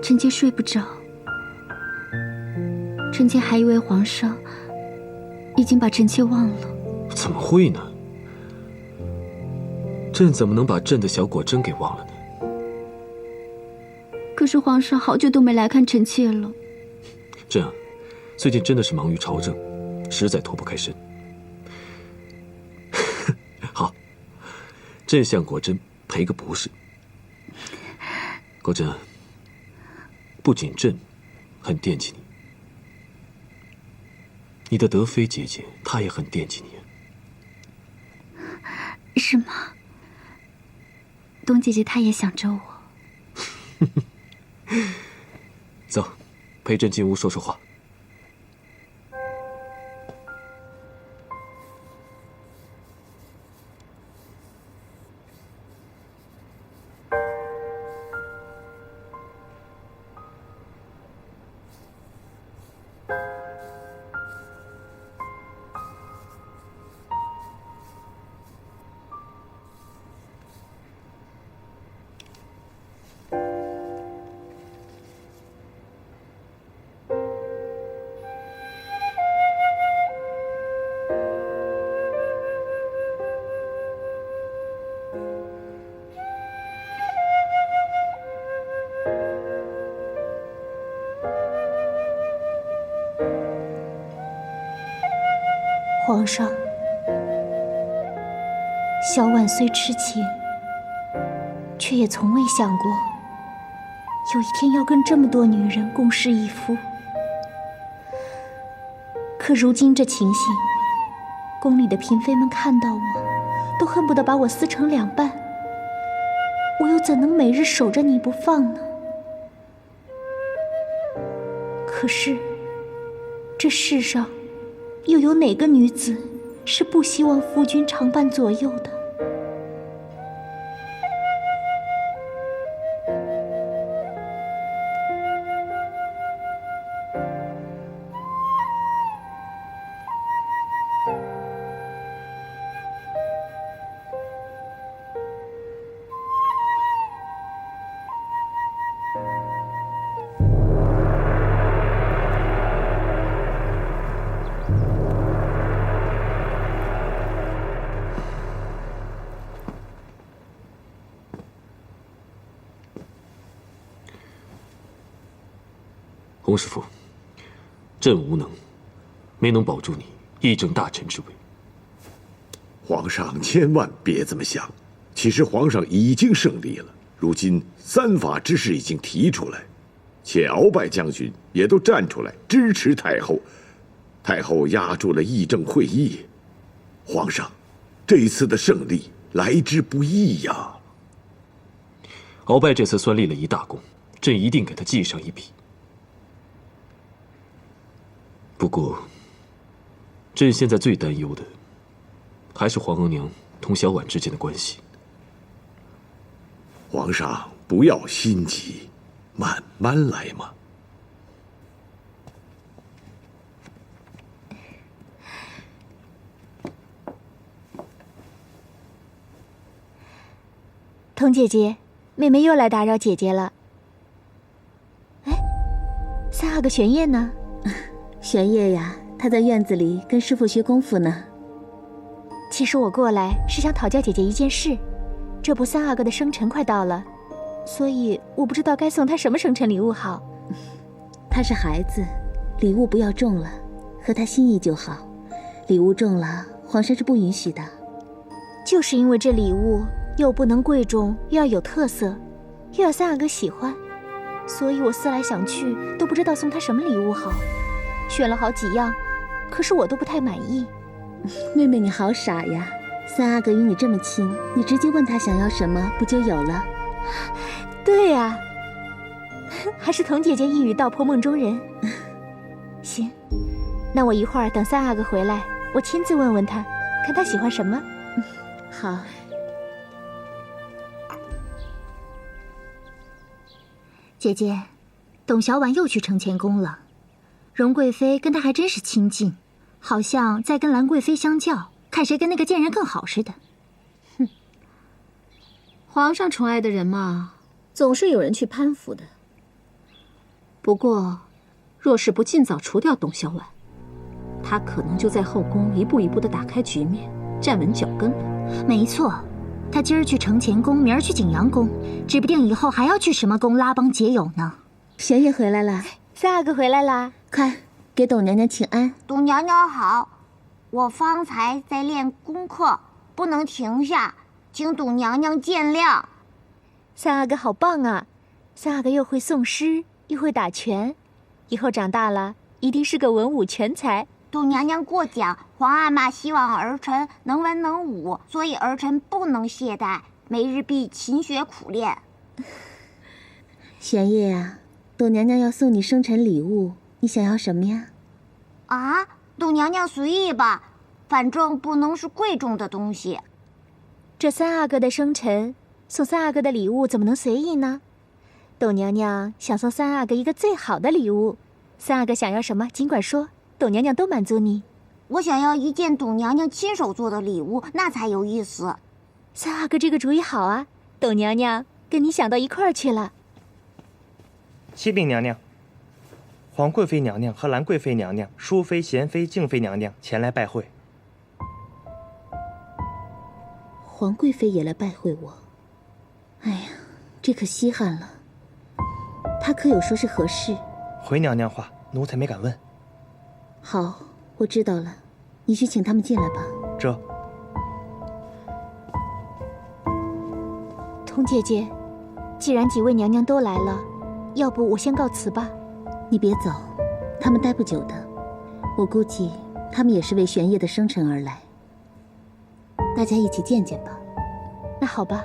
臣妾睡不着。臣妾还以为皇上已经把臣妾忘了。怎么会呢？朕怎么能把朕的小果真给忘了呢？可是皇上好久都没来看臣妾了。朕啊，最近真的是忙于朝政，实在脱不开身。好，朕向果真赔个不是。果真啊，不仅朕很惦记你，你的德妃姐姐她也很惦记你。是吗？冬姐姐她也想着我。走，陪朕进屋说说话。皇上，小婉虽痴情，却也从未想过，有一天要跟这么多女人共侍一夫。可如今这情形，宫里的嫔妃们看到我，都恨不得把我撕成两半。我又怎能每日守着你不放呢？可是，这世上又有哪个女子是不希望夫君常伴左右的？洪师傅，朕无能，没能保住你议政大臣之位。皇上千万别这么想，其实皇上已经胜利了。如今三法之事已经提出来，且鳌拜将军也都站出来支持太后，太后压住了议政会议。皇上，这一次的胜利来之不易呀。鳌拜这次算立了一大功，朕一定给他记上一笔。不过，朕现在最担忧的，还是皇额娘同小婉之间的关系。皇上不要心急，慢慢来嘛。童姐姐，妹妹又来打扰姐姐了。哎，三阿哥玄烨呢？玄烨呀，他在院子里跟师傅学功夫呢。其实我过来是想讨教姐姐一件事，这不三阿哥的生辰快到了，所以我不知道该送他什么生辰礼物好。他是孩子，礼物不要重了，合他心意就好。礼物重了，皇上是不允许的。就是因为这礼物又不能贵重，又要有特色，又要三阿哥喜欢，所以我思来想去都不知道送他什么礼物好。选了好几样，可是我都不太满意。妹妹你好傻呀，三阿哥与你这么亲，你直接问他想要什么不就有了？对呀，还是童姐姐一语道破梦中人。行，那我一会儿等三阿哥回来，我亲自问问他，看他喜欢什么。好。姐姐，董小婉又去承乾宫了。荣贵妃跟她还真是亲近，好像在跟兰贵妃相较，看谁跟那个贱人更好似的。哼，皇上宠爱的人嘛，总是有人去攀附的。不过，若是不尽早除掉董小婉，她可能就在后宫一步一步地打开局面，站稳脚跟了。没错，她今儿去承乾宫，明儿去景阳宫，指不定以后还要去什么宫拉帮结友呢。玄烨回来了，三阿哥回来啦，快给董娘娘请安。董娘娘好，我方才在练功课，不能停下，请董娘娘见谅。三阿哥好棒啊！三阿哥又会诵诗，又会打拳，以后长大了一定是个文武全才。董娘娘过奖，皇阿玛希望儿臣能文能武，所以儿臣不能懈怠，每日必勤学苦练。玄烨啊，董娘娘要送你生辰礼物，你想要什么呀？啊，董娘娘随意吧，反正不能是贵重的东西。这三阿哥的生辰，送三阿哥的礼物怎么能随意呢？董娘娘想送三阿哥一个最好的礼物，三阿哥想要什么尽管说，董娘娘都满足你。我想要一件董娘娘亲手做的礼物，那才有意思。三阿哥这个主意好啊，董娘娘跟你想到一块儿去了。启禀娘娘，皇贵妃娘娘和兰贵妃娘娘、淑妃、贤妃、静妃娘娘前来拜会。皇贵妃也来拜会我，哎呀，这可稀罕了。她可有说是何事？回娘娘话，奴才没敢问。好，我知道了，你去请他们进来吧。这。空姐姐，既然几位娘娘都来了，要不我先告辞吧。你别走，他们待不久的。我估计他们也是为玄烨的生辰而来。大家一起见见吧。那好吧。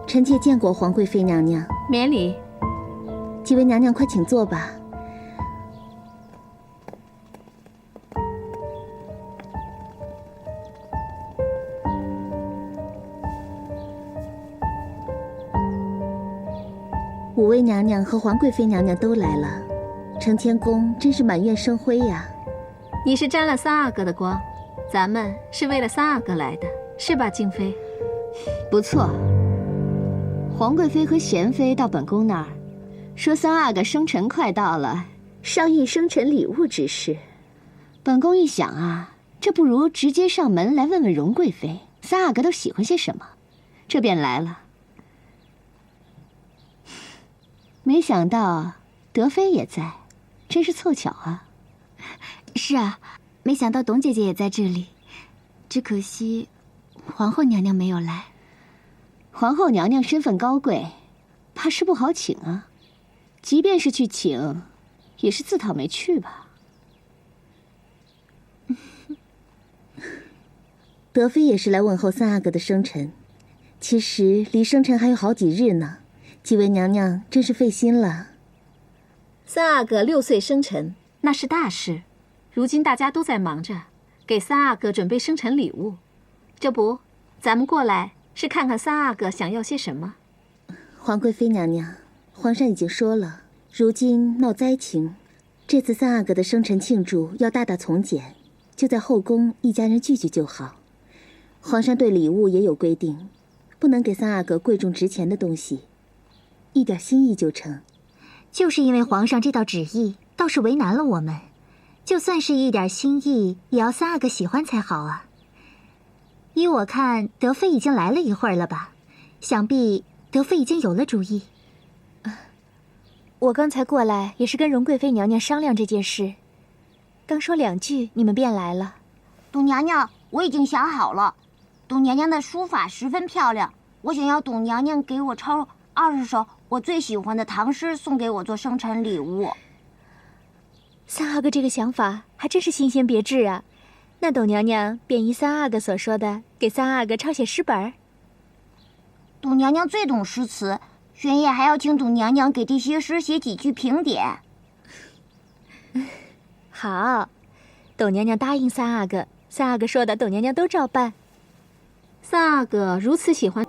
臣妾见过皇贵妃娘娘，免礼。几位娘娘快请坐吧。五位娘娘和皇贵妃娘娘都来了，承天宫真是满院生辉呀。你是沾了三阿哥的光，咱们是为了三阿哥来的，是吧，静妃？不错。皇贵妃和贤妃到本宫那儿，说三阿哥生辰快到了，商议生辰礼物之事。本宫一想啊，这不如直接上门来问问荣贵妃，三阿哥都喜欢些什么，这便来了。没想到德妃也在，真是凑巧啊。是啊，没想到董姐姐也在这里，只可惜皇后娘娘没有来。皇后娘娘身份高贵，怕是不好请啊。即便是去请，也是自讨没趣吧。德妃也是来问候三阿哥的生辰，其实离生辰还有好几日呢。几位娘娘真是费心了。三阿哥6岁生辰，那是大事。如今大家都在忙着给三阿哥准备生辰礼物，这不，咱们过来是看看三阿哥想要些什么。皇贵妃娘娘，皇上已经说了，如今闹灾情，这次三阿哥的生辰庆祝要大大从简，就在后宫一家人聚聚就好。皇上对礼物也有规定，不能给三阿哥贵重值钱的东西，一点心意就成。就是因为皇上这道旨意，倒是为难了我们。就算是一点心意，也要三阿哥喜欢才好啊。依我看，德妃已经来了一会儿了吧？想必德妃已经有了主意。我刚才过来也是跟荣贵妃娘娘商量这件事，刚说2句，你们便来了。董娘娘，我已经想好了。董娘娘的书法十分漂亮，我想要董娘娘给我抄20首我最喜欢的唐诗，送给我做生辰礼物。三阿哥这个想法还真是新鲜别致啊！那董娘娘便依三阿哥所说的，给三阿哥抄写诗本。董娘娘最懂诗词，玄烨还要请董娘娘给这些诗写几句评点。好，董娘娘答应三阿哥，三阿哥说的，董娘娘都照办。三阿哥如此喜欢。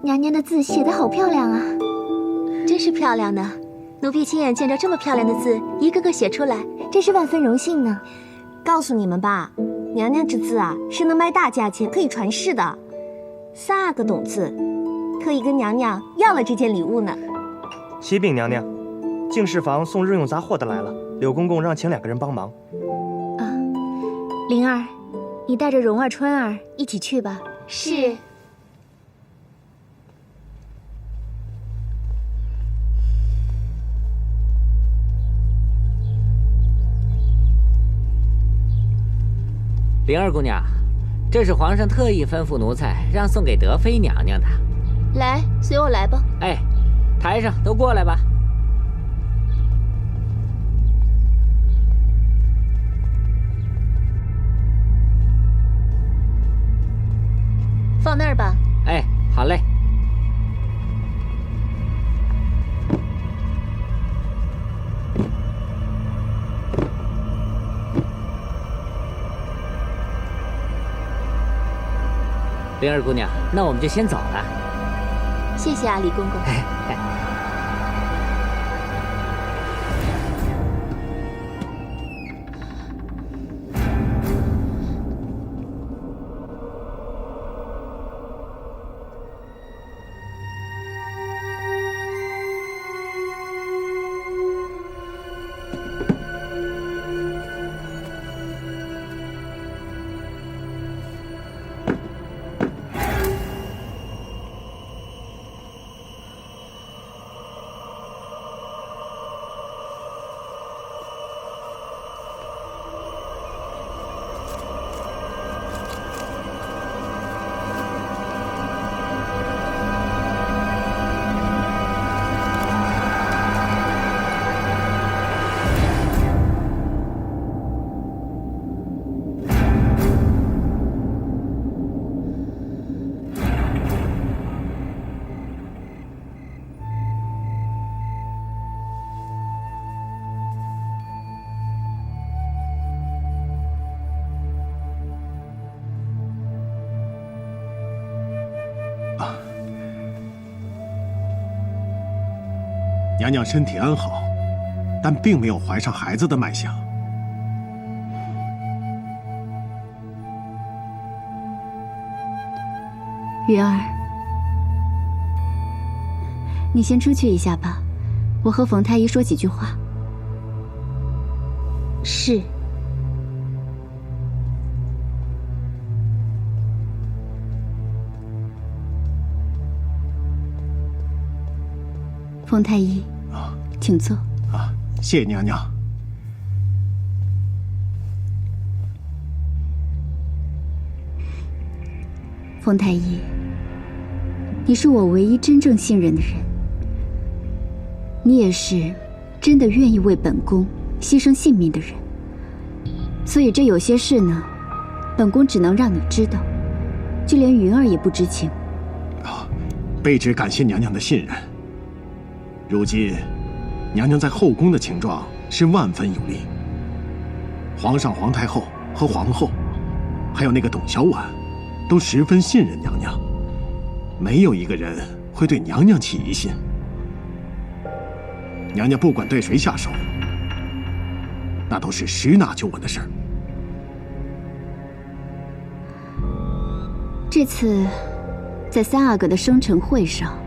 娘娘的字写得好漂亮啊！真是漂亮呢，奴婢亲眼见着这么漂亮的字，一个个写出来，真是万分荣幸呢。告诉你们吧，娘娘这字啊，是能卖大价钱，可以传世的。三阿哥懂字，特意跟娘娘要了这件礼物呢。启禀娘娘，净室房送日用杂货的来了，柳公公让请2个人帮忙。灵儿，你带着蓉儿、春儿一起去吧。是。灵儿姑娘，这是皇上特意吩咐奴才让送给德妃娘娘的。来，随我来吧。哎，台上都过来吧。放那儿吧。哎，好嘞。灵儿姑娘，那我们就先走了。谢谢啊，李公公。娘娘身体安好，但并没有怀上孩子的脉象。云儿，你先出去一下吧，我和冯太医说几句话。是。冯太医，请坐。谢娘娘。冯太医，你是我唯一真正信任的人，你也是真的愿意为本宫牺牲性命的人，所以这有些事呢，本宫只能让你知道，就连云儿也不知情。卑职感谢娘娘的信任。如今，娘娘在后宫的情状是万分有利。皇上、皇太后和皇后，还有那个董小宛，都十分信任娘娘，没有一个人会对娘娘起疑心。娘娘不管对谁下手，那都是十拿九稳的事儿。这次在三阿哥的生辰会上，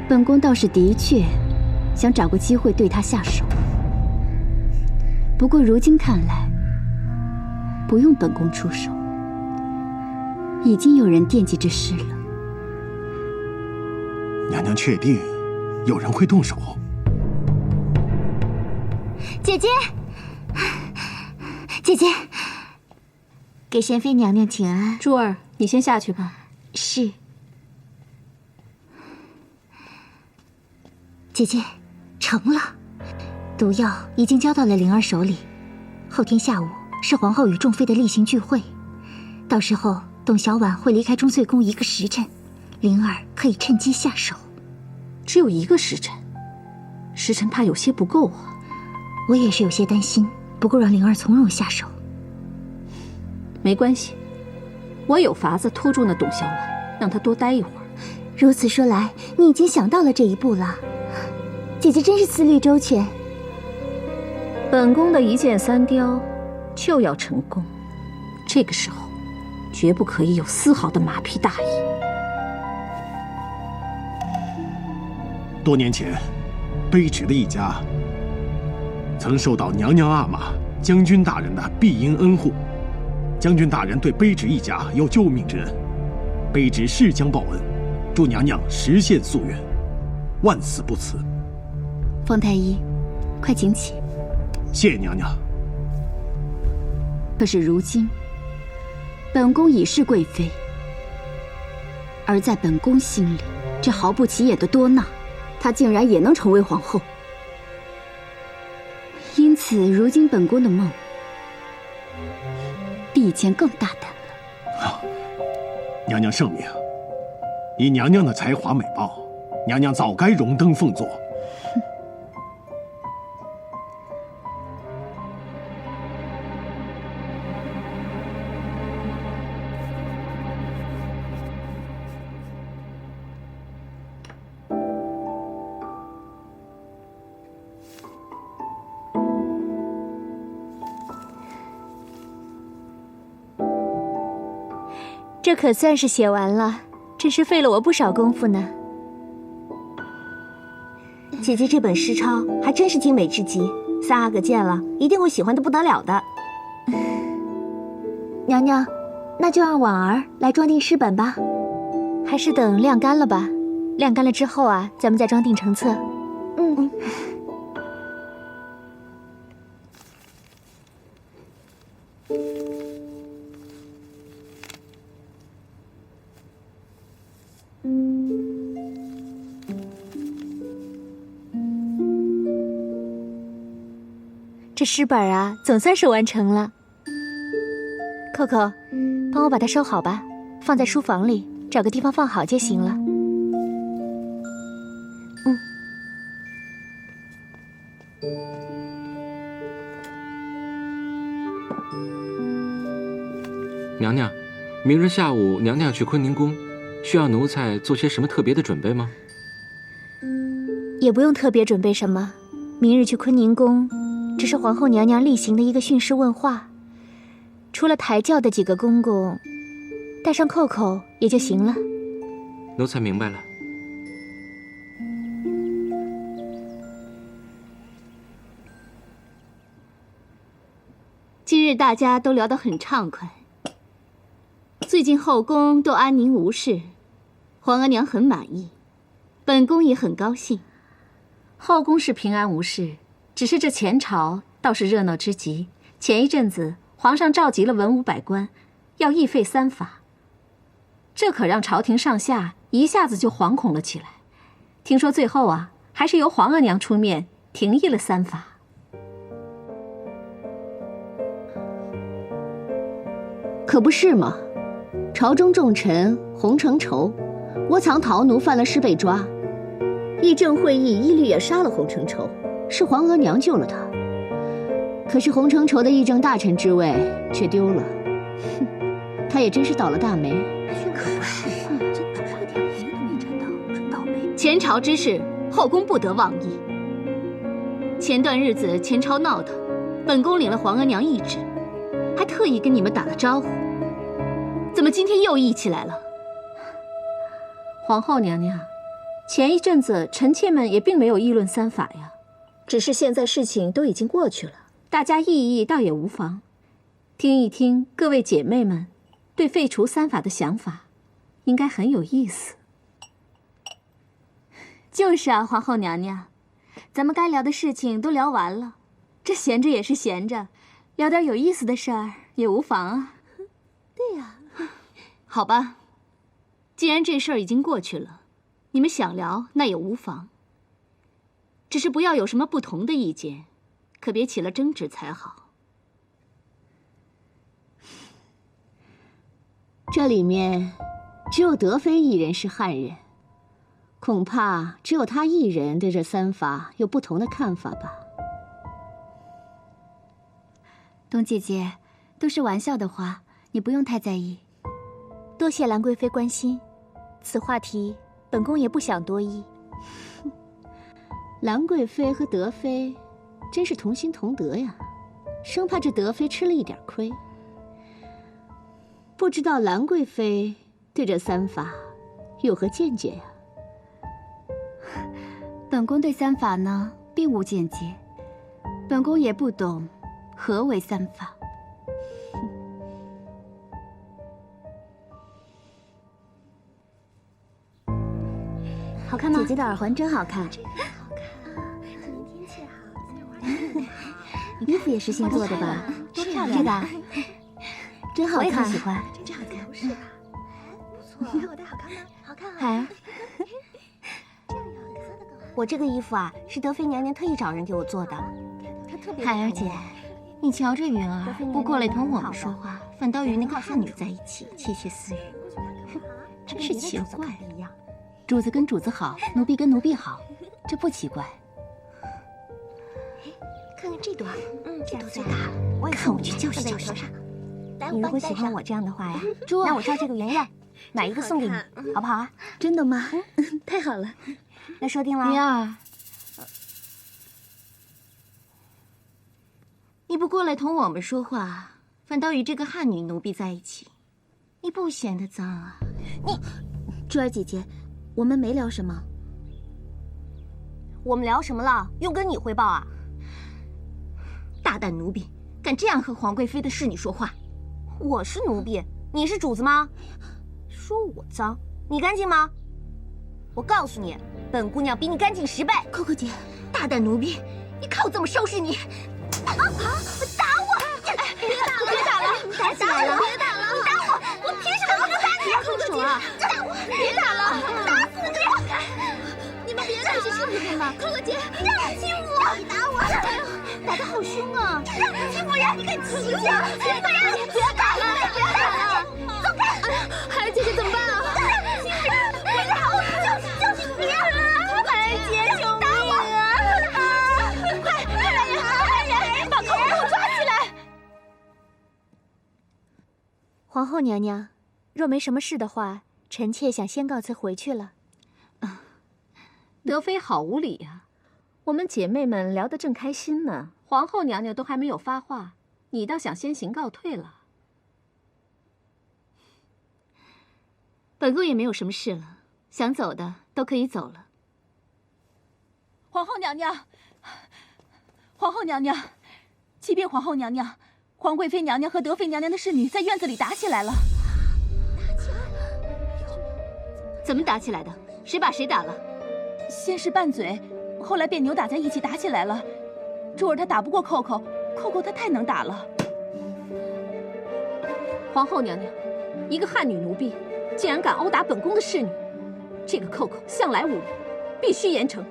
本宫倒是的确想找个机会对他下手，不过如今看来，不用本宫出手，已经有人惦记这事了。娘娘确定有人会动手？姐姐，姐姐，给贤妃娘娘请安。珠儿，你先下去吧。是。姐姐，成了，毒药已经交到了灵儿手里。后天下午是皇后与众妃的例行聚会，到时候董小宛会离开钟粹宫1个时辰，灵儿可以趁机下手。只有1个时辰，时辰怕有些不够啊。我也是有些担心，不过让灵儿从容下手。没关系，我有法子拖住那董小宛，让她多待一会儿。如此说来，你已经想到了这一步了。姐姐真是思虑周全。本宫的一箭三雕就要成功，这个时候绝不可以有丝毫的马屁大意。多年前，卑职的一家曾受到娘娘阿玛将军大人的庇荫恩护，将军大人对卑职一家有救命之恩，卑职誓将报恩，祝娘娘实现夙愿，万死不辞。冯太医，快请起。谢娘娘。可是如今，本宫已是贵妃，而在本宫心里，这毫不起眼的多娜，她竟然也能成为皇后。因此，如今本宫的梦比以前更大胆了。娘娘圣明，以娘娘的才华美貌，娘娘早该荣登凤座。这可算是写完了，真是费了我不少功夫呢。姐姐这本诗抄还真是精美至极，三阿哥见了一定会喜欢的不得了的。娘娘，那就让婉儿来装订诗本吧。还是等晾干了吧，晾干了之后啊，咱们再装订成册。嗯。这诗本啊，总算是完成了。扣扣，帮我把它收好吧，放在书房里，找个地方放好就行了。娘娘，明日下午娘娘去坤宁宫，需要奴才做些什么特别的准备吗？也不用特别准备什么，明日去坤宁宫，只是皇后娘娘例行的一个训示问话，除了抬轿的几个公公，带上扣扣也就行了。奴才明白了。今日大家都聊得很畅快，最近后宫都安宁无事，皇额娘很满意，本宫也很高兴。后宫是平安无事，只是这前朝倒是热闹之极。前一阵子皇上召集了文武百官，要议废三法，这可让朝廷上下一下子就惶恐了起来。听说最后啊，还是由皇额娘出面停议了三法。可不是嘛，朝中重臣洪承畴窝藏逃奴犯了事被抓，议政会议一律也杀了洪承畴，是皇额娘救了他。可是洪承畴的议政大臣之位却丢了，哼，他也真是倒了大霉。可不是嘛，这倒了个点霉都没沾到，真倒霉。前朝之事，后宫不得妄议。前段日子前朝闹腾，本宫领了皇额娘懿旨，还特意跟你们打了招呼，怎么今天又议起来了？皇后娘娘，前一阵子臣妾们也并没有议论三法呀，只是现在事情都已经过去了，大家议议倒也无妨，听一听各位姐妹们对废除三法的想法，应该很有意思。就是啊，皇后娘娘，咱们该聊的事情都聊完了，这闲着也是闲着，聊点有意思的事儿也无妨啊。对呀，好吧，既然这事儿已经过去了，你们想聊那也无妨，只是不要有什么不同的意见，可别起了争执才好。这里面只有德妃一人是汉人，恐怕只有她一人对这三法有不同的看法吧。冬姐姐，都是玩笑的话，你不用太在意。多谢兰贵妃关心，此话题本宫也不想多议。兰贵妃和德妃真是同心同德呀，生怕这德妃吃了一点亏。不知道兰贵妃对这三法有何见解呀？本宫对三法呢，并无见解。本宫也不懂何为三法。好看吗？姐姐的耳环真好看。这个好看啊！今年天气好，衣服也是新做的吧？多漂亮！这个真好看，我也很喜欢。真好看，是吧？不错，看我戴好看吗？好看啊！海儿，这样有颜色的更好。我这个衣服啊，是德妃娘娘特意找人给我做的，她特别。海儿姐，你瞧这云儿，不过来同我们说话，反倒与那个汉女在一起窃窃私语，哼，真是奇怪。主子跟主子好，奴婢跟奴婢好，这不奇怪。看看这朵，这朵最大了，看我去教训教训她。你如果喜欢我这样的话呀，那我照这个圆圆，买一个送给你，好不好啊？真的吗？太好了，那说定了。云儿，你不过来同我们说话，反倒与这个汉女奴婢在一起，你不显得脏啊？珠儿姐姐，我们没聊什么。我们聊什么了？用跟你汇报啊？大胆奴婢，敢这样和皇贵妃的侍女说话？我是奴婢，你是主子吗？说我脏，你干净吗？我告诉你，本姑娘比你干净10倍。扣扣姐，大胆奴婢，你看我怎么收拾你！打我！别打了，别打了，打起来了！别打了，你打我！我凭什么不能打你？住手啊！打我！别打了，打死你！你们别打了！试试看吧，扣扣姐，你让你欺负我！你打我！哎呦，打得好凶啊！让你欺负人，你敢欺负人？别打了，别打了，走开！哎呀，孩儿姐姐怎么办啊？欺负人！别打我！就是你！孩儿姐，救命啊！快来人！把扣扣给我抓起来！皇后娘娘，若没什么事的话，臣妾想先告辞回去了。德妃好无礼呀！我们姐妹们聊得正开心呢，皇后娘娘都还没有发话，你倒想先行告退了。本宫也没有什么事了，想走的都可以走了。皇后娘娘，皇后娘娘，启禀皇后娘娘，皇贵妃娘娘和德妃娘娘的侍女在院子里打起来了。怎么打起来的？谁把谁打了？先是拌嘴，后来便扭打在一起打起来了。珠儿她打不过扣扣，扣扣她太能打了。皇后娘娘，一个汉女奴婢，竟然敢殴打本宫的侍女，这个扣扣向来无礼，必须严惩。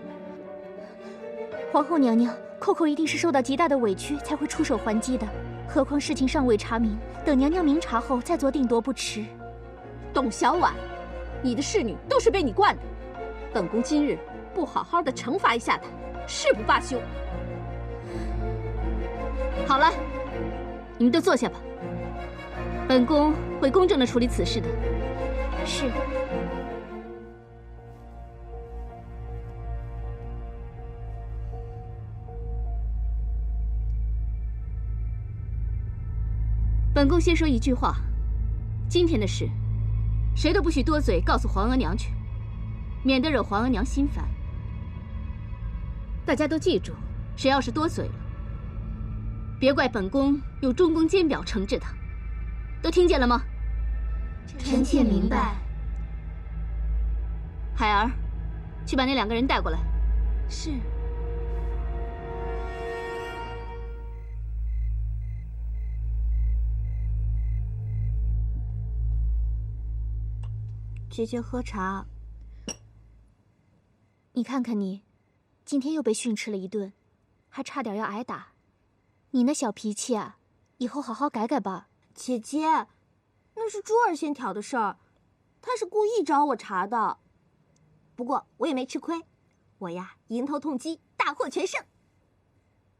皇后娘娘，扣扣一定是受到极大的委屈才会出手还击的，何况事情尚未查明，等娘娘明察后再做定夺不迟。董小婉，你的侍女都是被你惯的，本宫今日不好好的惩罚一下她，誓不罢休。好了，你们都坐下吧，本宫会公正的处理此事的。是。本宫先说一句话，今天的事，谁都不许多嘴，告诉皇额娘去，免得惹皇额娘心烦。大家都记住，谁要是多嘴了，别怪本宫用中宫监表惩治他。都听见了吗？臣妾明白。海儿，去把那2个人带过来。是。姐姐喝茶。你看看你，今天又被训斥了一顿，还差点要挨打。你那小脾气啊，以后好好改改吧。姐姐，那是珠儿先挑的事儿，她是故意找我茬的。不过我也没吃亏，我呀迎头痛击，大获全胜。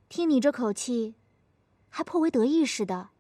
听你这口气，还颇为得意似的。